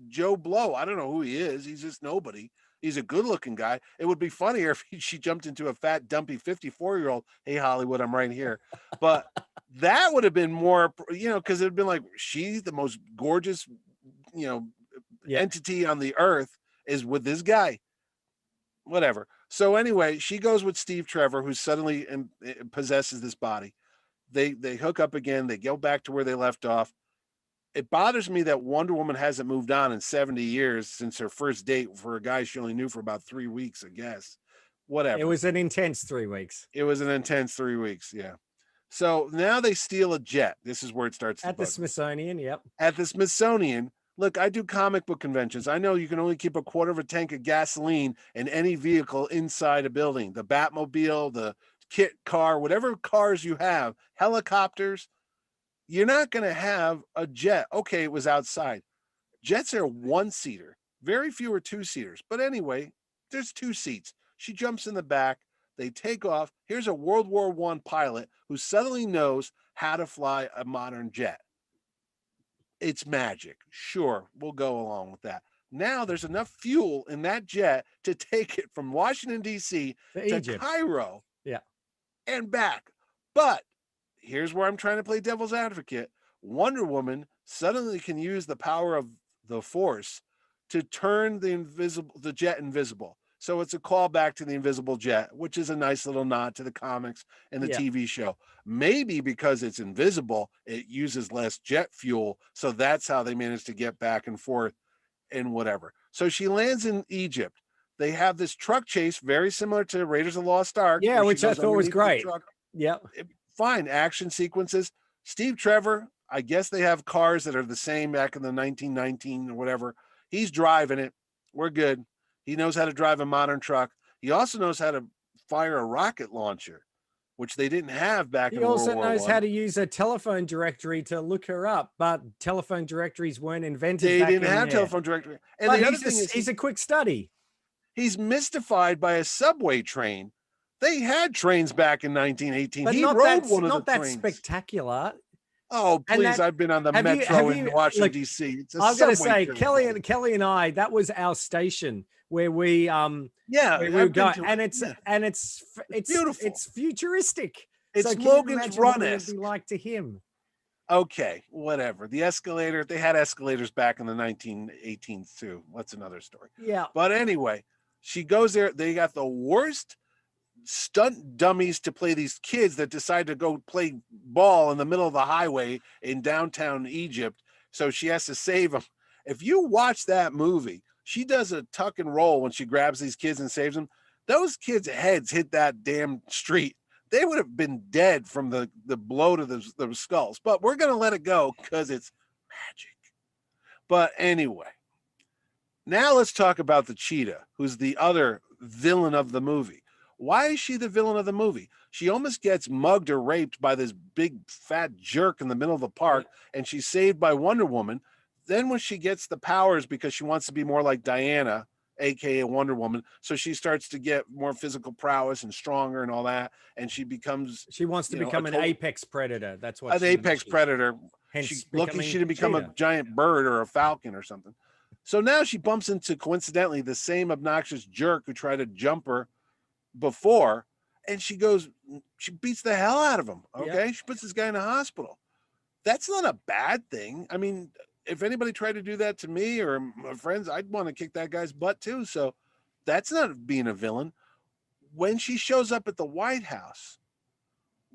Joe Blow. I don't know who he is. He's just nobody. He's a good-looking guy. It would be funnier if she jumped into a fat, dumpy 54-year-old. Hey, Hollywood, I'm right here. But that would have been more, because it would have been like, she's the most gorgeous, you know, Yeah. entity on the earth is with this guy. Whatever. So anyway, she goes with Steve Trevor, who suddenly possesses this body. They hook up again. They go back to where they left off. It bothers me that Wonder Woman hasn't moved on in 70 years since her first date for a guy she only knew for about 3 weeks, I guess. Whatever. It was an intense 3 weeks. It was an intense 3 weeks. Yeah. So now they steal a jet. This is where it starts. At the Smithsonian. Yep. At the Smithsonian. Look, I do comic book conventions. I know you can only keep a quarter of a tank of gasoline in any vehicle inside a building. The Batmobile, the kit car, whatever cars you have, helicopters. You're not going to have a jet. Okay, it was outside. Jets are one-seater. Very few are two-seaters. But anyway, there's 2 seats. She jumps in the back. They take off. Here's a World War I pilot who suddenly knows how to fly a modern jet. It's magic. Sure, we'll go along with that. Now there's enough fuel in that jet to take it from Washington, D.C. to Cairo, and back. But here's where I'm trying to play devil's advocate. Wonder Woman suddenly can use the power of the Force to turn the jet invisible. So it's a callback to the invisible jet, which is a nice little nod to the comics and the TV show. Maybe because it's invisible, it uses less jet fuel. So that's how they managed to get back and forth and whatever. So she lands in Egypt. They have this truck chase, very similar to Raiders of the Lost Ark. Yeah, which I thought was great. Yeah. Fine. Action sequences. Steve Trevor, I guess they have cars that are the same back in the 1919 or whatever. He's driving it. We're good. He knows how to drive a modern truck. He also knows how to fire a rocket launcher, which they didn't have back in World War I. He also knows how to use a telephone directory to look her up, but telephone directories weren't invented. They didn't have telephone directory. And the other thing is, he's a quick study. He's mystified by a subway train. They had trains back in 1918. But he rode one of the trains. Not that spectacular. Oh, please. I've been on the metro in Washington, D.C. I've got to say, Kelly and I, that was our station where we where we would go, and it's beautiful. It's futuristic. It's so Logan's Run. It'd be like to him. Okay, whatever. The escalator, they had escalators back in the 1918s too. That's another story. Yeah. But anyway, she goes there. They got the worst stunt dummies to play these kids that decide to go play ball in the middle of the highway in downtown Egypt. So she has to save them. If you watch that movie, she does a tuck and roll when she grabs these kids and saves them. Those kids' heads hit that damn street. They would have been dead from the blow to the skulls. But we're going to let it go because it's magic. But anyway, now let's talk about the cheetah, who's the other villain of the movie. Why is she the villain of the movie? She almost gets mugged or raped by this big fat jerk in the middle of the park, and she's saved by Wonder Woman. Then when she gets the powers because she wants to be more like Diana, aka Wonder Woman, so she starts to get more physical prowess and stronger and all that, and she wants to become an apex predator. That's what an apex predator. She's lucky she didn't become a giant bird or a falcon or something. So now she bumps into, coincidentally, the same obnoxious jerk who tried to jump her before, and she beats the hell out of him. Okay. She puts this guy in a hospital. That's not a bad thing. I mean, if anybody tried to do that to me or my friends, I'd want to kick that guy's butt too. So that's not being a villain. When she shows up at the White House,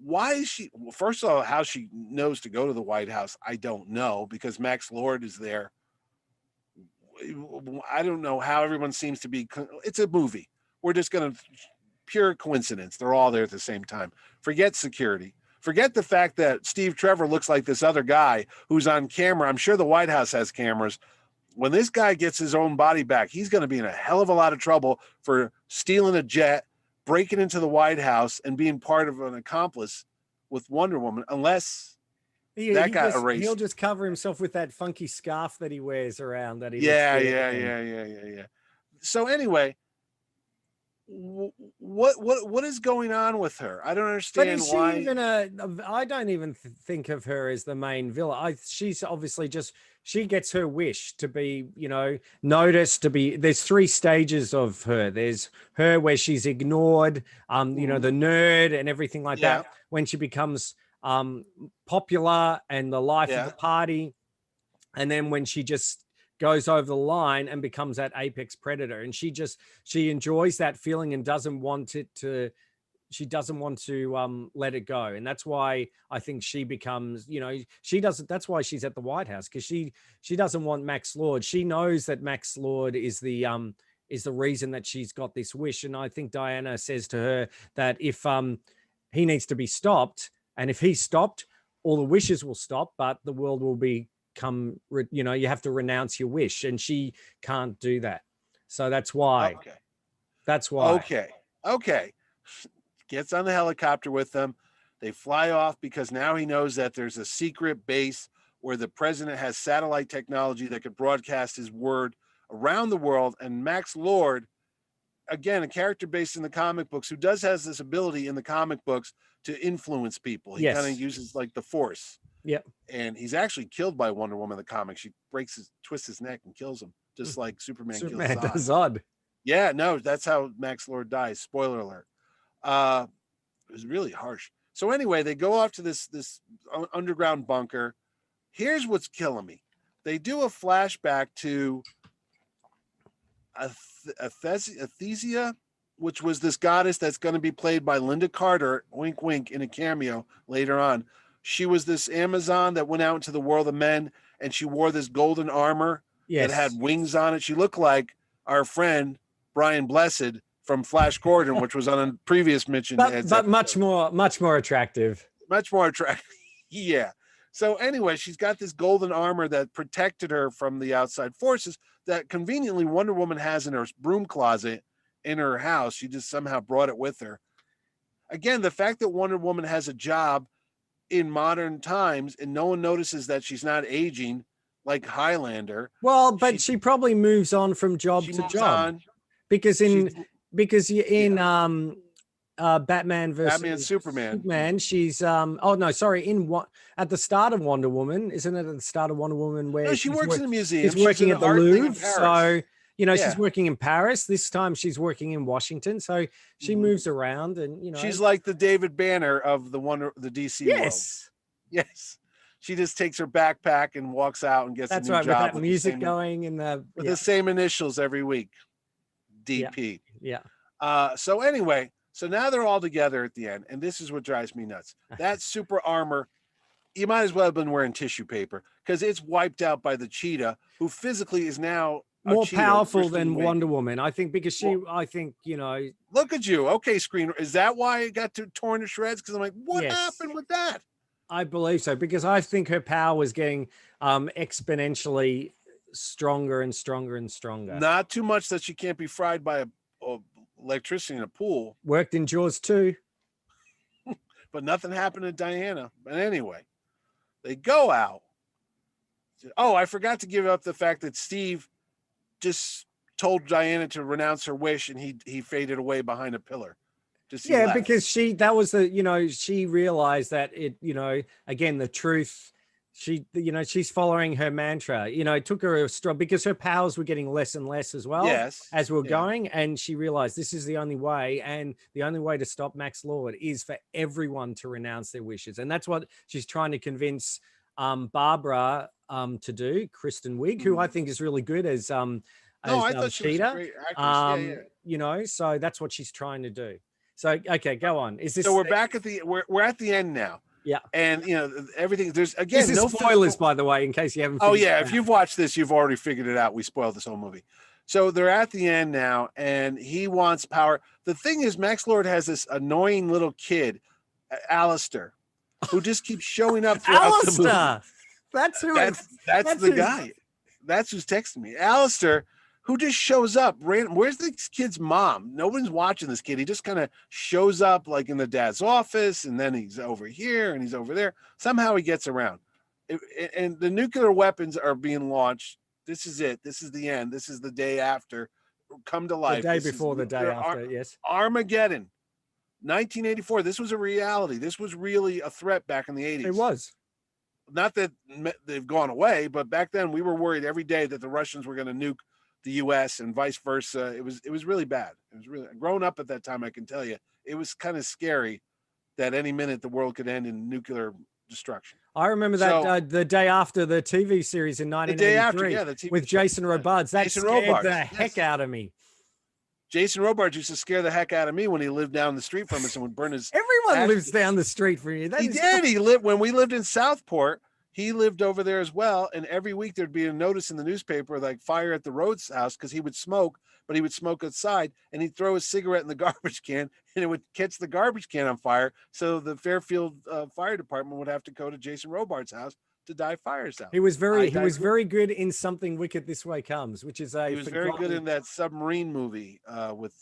why is she, first of all, how she knows to go to the White House, I don't know, because Max Lord is there. I don't know how everyone seems to be. It's a movie. We're just going to pure coincidence. They're all there at the same time. Forget security. Forget the fact that Steve Trevor looks like this other guy who's on camera. I'm sure the White House has cameras. When this guy gets his own body back, he's going to be in a hell of a lot of trouble for stealing a jet, breaking into the White House, and being part of an accomplice with Wonder Woman, unless that got erased. He'll just cover himself with that funky scarf that he wears around. Yeah. So anyway, what is going on with her? I don't But understand is she why. even I don't even think of her as the main villain. She's obviously just, she gets her wish to be, noticed, to be. There's three stages of her. There's her where she's ignored, the nerd and everything like Yeah, that. When she becomes popular and the life of yeah. the party, and then when she just goes over the line and becomes that apex predator, and she enjoys that feeling and doesn't want it to, she doesn't want to let it go. And that's why I think she becomes, she doesn't, that's why she's at the White House, because she doesn't want Max Lord. She knows that Max Lord is the reason that she's got this wish. And I think Diana says to her that if he needs to be stopped, and if he's stopped, all the wishes will stop, but the world will become, you have to renounce your wish, and she can't do that. So that's why. Okay. That's why. Okay. Gets on the helicopter with them. They fly off because now he knows that there's a secret base where the president has satellite technology that could broadcast his word around the world. And Max Lord, again, a character based in the comic books, who has this ability in the comic books to influence people. He kind of uses like the Force. Yeah. And he's actually killed by Wonder Woman in the comics. She twists his neck and kills him, just like Superman kills Zod. Yeah, no, that's how Max Lord dies. Spoiler alert. It was really harsh. So anyway, they go off to this underground bunker. Here's what's killing me. They do a flashback to Athesa, which was this goddess that's going to be played by Linda Carter, wink, wink, in a cameo later on. She was this Amazon that went out into the world of men, and she wore this golden armor that had wings on it. She looked like our friend Brian Blessed from Flash Gordon, which was on a previous mention. But much more attractive. Much more attractive. Yeah. So anyway, she's got this golden armor that protected her from the outside forces that conveniently Wonder Woman has in her broom closet in her house. She just somehow brought it with her. Again, the fact that Wonder Woman has a job in modern times and no one notices that she's not aging like Highlander. Well, but she probably moves on from job to job. Because in Batman versus Superman, she's at the start of Wonder Woman, isn't it? At the start of Wonder Woman, where she works in a museum. She's working at the Louvre, so she's working in Paris. This time she's working in Washington, so she moves around, and she's like the David Banner of the DC world. Yes. She just takes her backpack and walks out and gets a new job. With that music going in with the same initials every week. DP. Yeah. So anyway, so now they're all together at the end, and this is what drives me nuts. That super armor, you might as well have been wearing tissue paper, because it's wiped out by the cheetah, who physically is now more powerful than Wonder Woman. I think because Look at you. Okay, screen. Is that why it got torn to shreds? Because I'm like, what happened with that? I believe so, because I think her power was getting exponentially stronger and stronger and stronger. Not too much that she can't be fried by electricity in a pool. Worked in Jaws too. But nothing happened to Diana. But anyway, they go out. Oh, I forgot to give up the fact that Steve just told Diana to renounce her wish, and he faded away behind a pillar. Because she realized that again, the truth, she's following her mantra. It took her because her powers were getting less and less as well as we're going. And she realized this is the only way. And the only way to stop Max Lord is for everyone to renounce their wishes. And that's what she's trying to convince Barbara to do. Kristen Wiig, who I think is really good as I thought she was a great actress. So that's what she's trying to do. So okay, go on. So we're back at we're at the end now. Yeah. And everything, there's again no spoilers, by the way, in case you haven't. Oh yeah, if you've watched this, you've already figured it out. We spoiled this whole movie. So they're at the end now, and he wants power. The thing is, Max Lord has this annoying little kid, Alistair, who just keeps showing up throughout the movie. That's who. That's the guy. That's who's texting me. Alistair, who just shows up. Where's this kid's mom? Nobody's watching this kid. He just kind of shows up like in the dad's office, and then he's over here and he's over there. Somehow he gets around. And the nuclear weapons are being launched. This is it. This is the end. This is the day after come to The life. day This is before, the day nuclear after. Yes. Armageddon, 1984. This was a reality. This was really a threat back in the 80s. It was. Not that they've gone away, but back then we were worried every day that the Russians were going to nuke the U.S. and vice versa. It was really bad. It was really, growing up at that time, I can tell you, it was kind of scary that any minute the world could end in nuclear destruction. I remember that the day after the TV series in The day after, 1983 yeah, the TV with Jason Robards. That Jason scared Robards, the yes. heck out of me. Jason Robards used to scare the heck out of me when he lived down the street from us and would burn his. Everyone lives down the street from you. He did. He lived when we lived in Southport. He lived over there as well. And every week there'd be a notice in the newspaper like fire at the Rhodes house because he would smoke, but he would smoke outside and he'd throw his cigarette in the garbage can and it would catch the garbage can on fire. So the Fairfield Fire Department would have to go to Jason Robards' house to die fires out. He was very good in Something Wicked This Way Comes, which is he was very good in that submarine movie with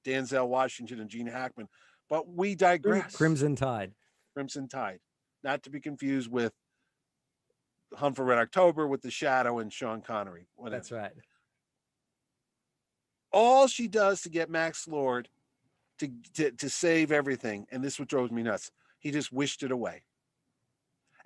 Denzel Washington and Gene Hackman. But we digress. Crimson Tide. Crimson Tide, not to be confused with Hunt for Red October with The Shadow and Sean Connery. Whatever. That's right. All she does to get Max Lord to save everything, and this is what drove me nuts. He just wished it away.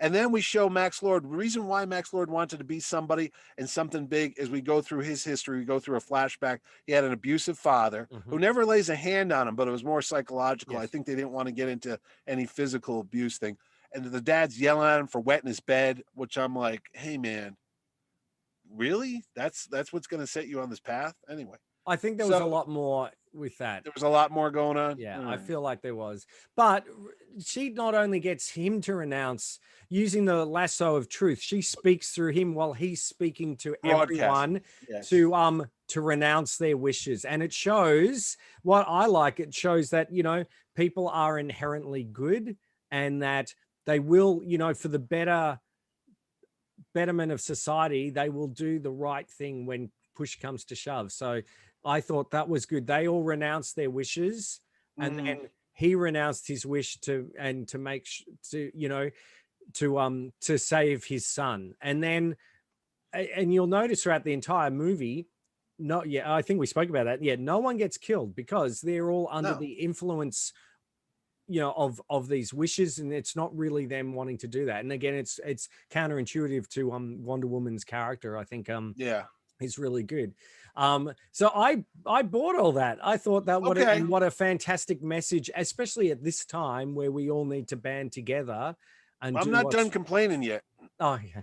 And then we show Max Lord. The reason why Max Lord wanted to be somebody and something big is we go through his history. We go through a flashback. He had an abusive father who never lays a hand on him, but it was more psychological. Yes. I think they didn't want to get into any physical abuse thing. And the dad's yelling at him for wetting his bed, which I'm like, hey, man, really? That's what's going to set you on this path? Anyway. I think there was a lot more with that. There was a lot more going on. Yeah, I feel like there was. But she not only gets him to renounce using the lasso of truth, she speaks through him while he's speaking to everyone to renounce their wishes. And it shows what I like. It shows that, you know, people are inherently good and that they will, you know, for the betterment of society, they will do the right thing when push comes to shove. So I thought that was good. They all renounced their wishes, and then he renounced his wish to save his son. And then, and you'll notice throughout the entire movie, I think we spoke about that. Yeah, no one gets killed because they're all under the influence, you know, of these wishes, and it's not really them wanting to do that. And again, it's counterintuitive to Wonder Woman's character. I think is really good. So I bought all that. I thought that what a fantastic message, especially at this time where we all need to band together. And I'm not done complaining yet. Oh yeah.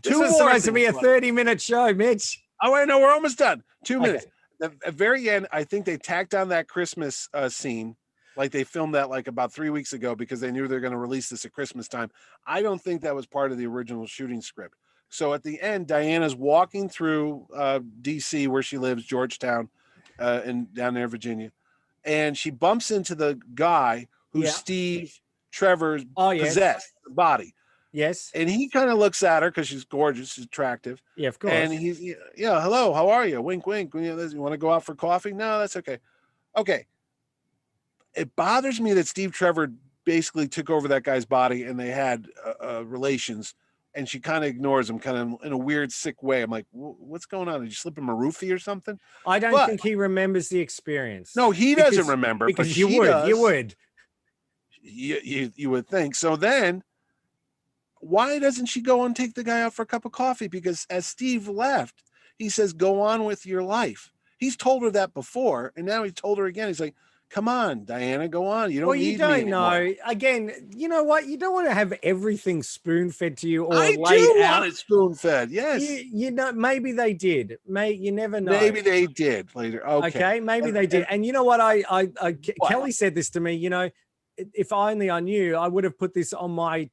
This was supposed to be a 30-minute show, Mitch. Oh, I know, we're almost done. 2 minutes. At the very end, I think they tacked on that Christmas scene. Like they filmed that like about 3 weeks ago because they knew they're going to release this at Christmas time. I don't think that was part of the original shooting script. So at the end, Diana's walking through DC where she lives, Georgetown, and down there, Virginia. And she bumps into the guy who's Steve Trevor's possessed body. Yes. And he kind of looks at her because she's gorgeous, she's attractive. Yeah, of course. And he's, hello, how are you? Wink, wink. You want to go out for coffee? No, that's okay. Okay. It bothers me that Steve Trevor basically took over that guy's body and they had relations, and she kind of ignores him kind of in a weird, sick way. I'm like, what's going on? Did you slip him a roofie or something? I don't think he remembers the experience. No, he doesn't remember. Because but you would. You would think. So then, why doesn't she go and take the guy out for a cup of coffee? Because as Steve left, he says, go on with your life. He's told her that before, and now he told her again. He's like, come on, Diana, go on. You don't need me anymore. Know. Again, you know what? You don't want to have everything spoon-fed to you or I do want it spoon-fed, yes. You know, maybe they did. You never know. Maybe they did later. Okay, maybe they did. And you know what? Kelly said this to me, you know, if only I knew, I would have put this on my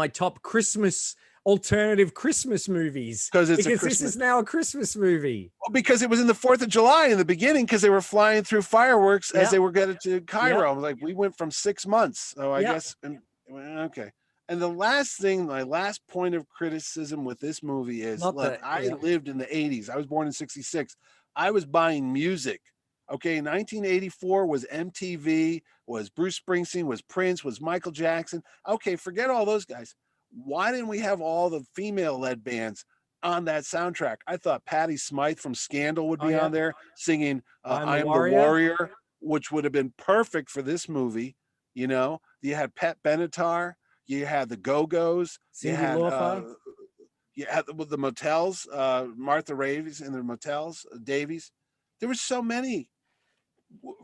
top Christmas alternative Christmas movies because this is now a Christmas movie. Well, because it was in the 4th of July in the beginning because they were flying through fireworks as they were getting to Cairo. Like we went from 6 months. So I guess okay. And the last thing, my last point of criticism with this movie is I lived in the 80s. I was born in 66. I was buying music. Okay, 1984 was MTV, was Bruce Springsteen, was Prince, was Michael Jackson. Okay, forget all those guys. Why didn't we have all the female-led bands on that soundtrack. I thought Patti Smythe from Scandal would Oh, be yeah. on there singing I'm I the Am the Warrior. Warrior, which would have been perfect for this movie. You know, you had Pat Benatar, you had the Go-Go's, you Cyndi had Lauper. with the Motels, Martha Ravies and the Motels, Davies. There were so many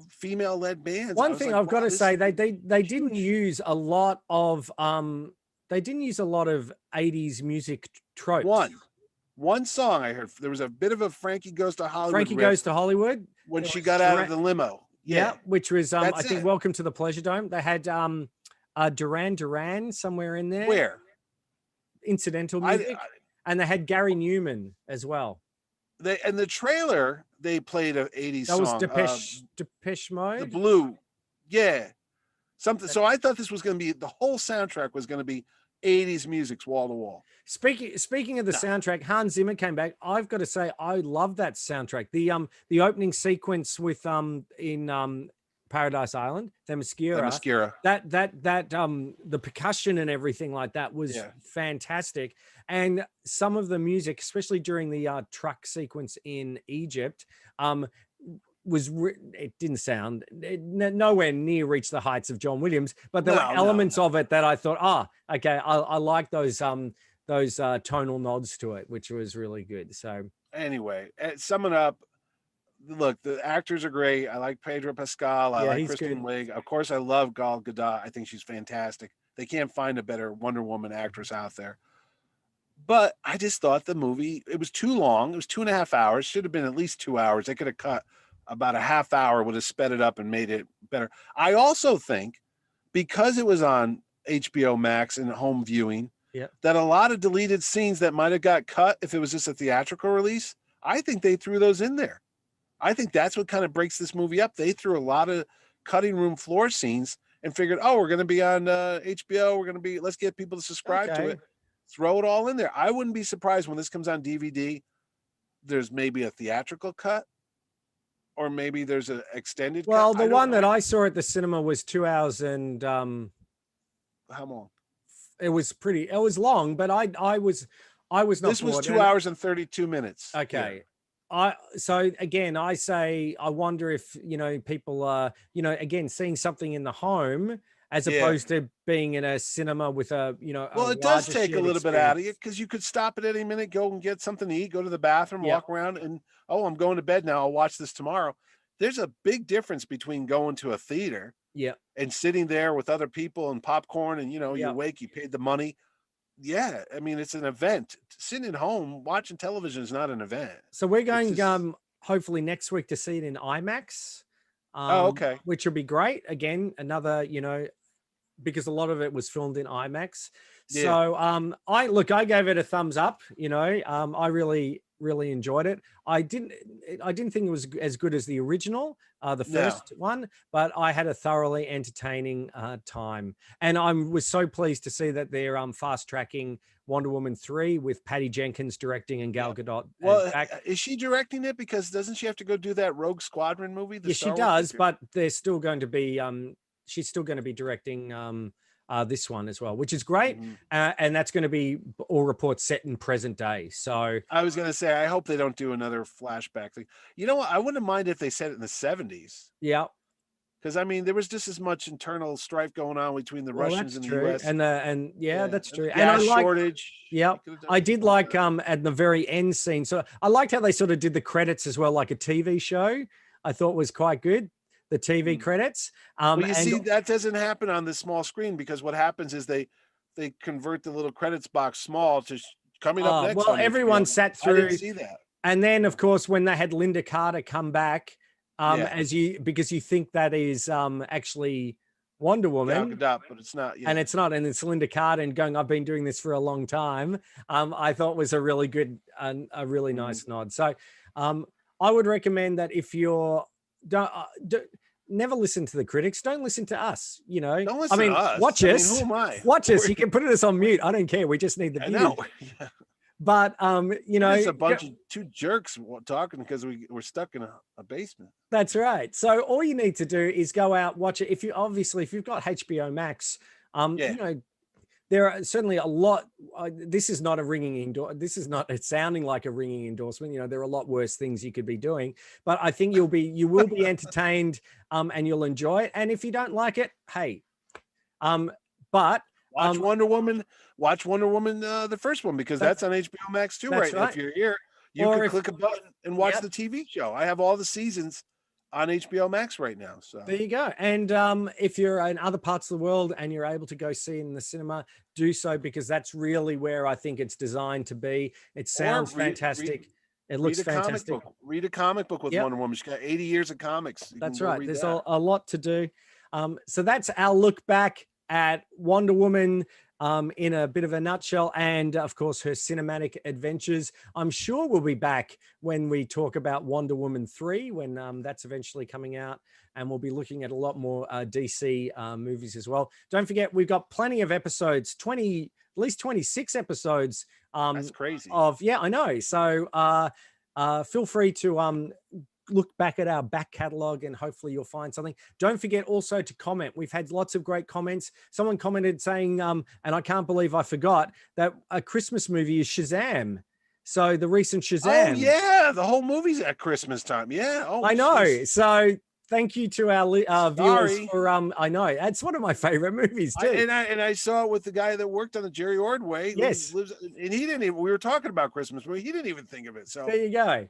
female-led bands. I One was thing like, I've got wow, to this say, is they didn't huge. use a lot of 80s music tropes. One song I heard. There was a bit of a Frankie Goes to Hollywood Frankie riff Goes to Hollywood. when There she was got out of the limo. yeah, Yeah, which was I that's think it. Welcome to the Pleasure Dome. They had Duran Duran somewhere in there, Where incidental I, music, and they had Gary Newman as well. they in the trailer they played an 80s That was song. Depeche The Mode. Blue, yeah, something. So I thought this was going to be the whole soundtrack was going to be 80s music's wall to wall. Speaking of the No. soundtrack, Hans Zimmer came back. I've got to say, I love that soundtrack. The opening sequence with in Paradise Island, Themyscira. that the percussion and everything like that was Yeah. fantastic. And some of the music, especially during the truck sequence in Egypt, it didn't sound nowhere near reach the heights of John Williams, but there were elements of it that I thought, okay, I like those tonal nods to it, which was really good. So Anyway, summing up, look, the actors are great. I like Pedro Pascal. I Yeah, like he's Kristen good. Wiig. Of course, I love Gal Gadot. I think she's fantastic. They can't find a better Wonder Woman actress out there. But I just thought the movie, it was too long. It was 2.5 hours. Should have been at least 2 hours. They could have cut about a half hour, would have sped it up and made it better. I also think because it was on HBO Max and home viewing, Yeah. that a lot of deleted scenes that might have got cut if it was just a theatrical release, I think they threw those in there. I think that's what kind of breaks this movie up. They threw a lot of cutting room floor scenes and figured, oh, we're going to be on HBO. We're going to be, let's get people to subscribe to it. Throw it all in there. I wouldn't be surprised when this comes on DVD. There's maybe a theatrical cut, or maybe there's an extended Well, cut. the one that I saw at the cinema was 2 hours and how long? it was long, but I was not This was bored. 2 hours and 32 minutes. Okay. So again, I say, I wonder if, people are, again, seeing something in the home as opposed to being in a cinema with well, it does take a little bit out of you because you could stop at any minute, go and get something to eat, go to the bathroom, walk around, and I'm going to bed now. I'll watch this tomorrow. There's a big difference between going to a theater and sitting there with other people and popcorn and, you're awake, you paid the money. Yeah, I mean, it's an event. Sitting at home watching television is not an event. So we're going hopefully next week to see it in IMAX. Okay. Which will be great. Again, another, because a lot of it was filmed in IMAX. So I gave it a thumbs up. I really enjoyed it. I didn't think it was as good as the original, the first one, but I had a thoroughly entertaining time, and I was so pleased to see that they're fast tracking Wonder Woman 3 with Patty Jenkins directing and Gal Gadot. Well, is she directing it? Because doesn't she have to go do that Rogue Squadron movie? Yeah, she does, but they're still going to be she's still going to be directing this one as well, which is great. And that's going to be, all reports, set in present day. So I was going to say, I hope they don't do another flashback thing. You know what? I wouldn't mind if they set it in the 70s. Yeah. Because I mean, there was just as much internal strife going on between the Russians and the US. And that's true. And I like, shortage. Yeah. I did like at the very end scene. So I liked how they sort of did the credits as well, like a TV show. I thought was quite good. The TV credits. Well, you see, that doesn't happen on the small screen, because what happens is they convert the little credits box small to coming up next. Well, everyone sat through. I didn't see that. And then, of course, when they had Linda Carter come back, because you think that is actually Wonder Woman, but it's not. And it's not, and it's Linda Carter and going, I've been doing this for a long time. I thought was a really good, a really nice nod. So I would recommend that if you're never listen to the critics, don't listen to us. Don't listen to us. Watch us. Who am I? Watch us. You can put us on mute. I don't care. We just need the view. I know. But it's a bunch of two jerks talking because we're stuck in a basement. That's right. So all you need to do is go out, watch it. If you've got HBO Max, there are certainly a lot. This is not a ringing endorsement. This is not it's sounding like a ringing endorsement. You know, there are a lot worse things you could be doing, but I think you will be entertained, and you'll enjoy it. And if you don't like it, hey, but watch Wonder Woman. Watch Wonder Woman, the first one, because that's on HBO Max too, right? right. If you're here, you can click a button and watch the TV show. I have all the seasons on HBO Max right now. So there you go. And if you're in other parts of the world and you're able to go see it in the cinema, do so, because that's really where I think it's designed to be. It sounds fantastic. It looks fantastic. Read a comic book with Wonder Woman. She's got 80 years of comics. That's right. There's a lot to do. So that's our look back at Wonder Woman in a bit of a nutshell, and of course her cinematic adventures. I'm sure we'll be back when we talk about Wonder Woman 3, when that's eventually coming out, and we'll be looking at a lot more DC movies as well. Don't forget, we've got plenty of episodes, at least 26 episodes. That's crazy. I know. So feel free to look back at our back catalog, and hopefully you'll find something. Don't forget also to comment. We've had lots of great comments. Someone commented saying, and I can't believe I forgot, that a Christmas movie is Shazam. So the recent Shazam. Oh yeah, the whole movie's at Christmas time. Yeah. Oh, I know. Geez. So thank you to our viewers for I know it's one of my favorite movies too. And I saw it with the guy that worked on the Jerry Ordway. Yes. Lives, and he didn't even. We were talking about Christmas, but he didn't even think of it. So there you go.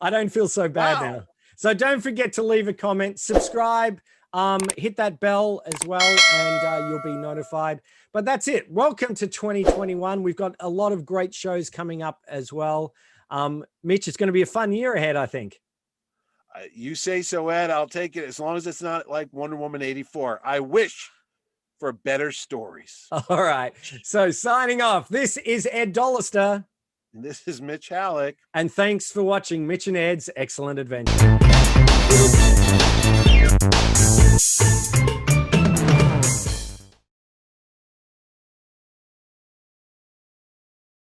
I don't feel so bad now. So don't forget to leave a comment, subscribe, hit that bell as well, and you'll be notified. But that's it. Welcome to 2021. We've got a lot of great shows coming up as well. Mitch, it's going to be a fun year ahead, I think. You say so, Ed. I'll take it, as long as it's not like Wonder Woman 84. I wish for better stories. All right. So signing off, this is Ed Dollister. And this is Mitch Halleck. And thanks for watching Mitch and Ed's Excellent Adventure.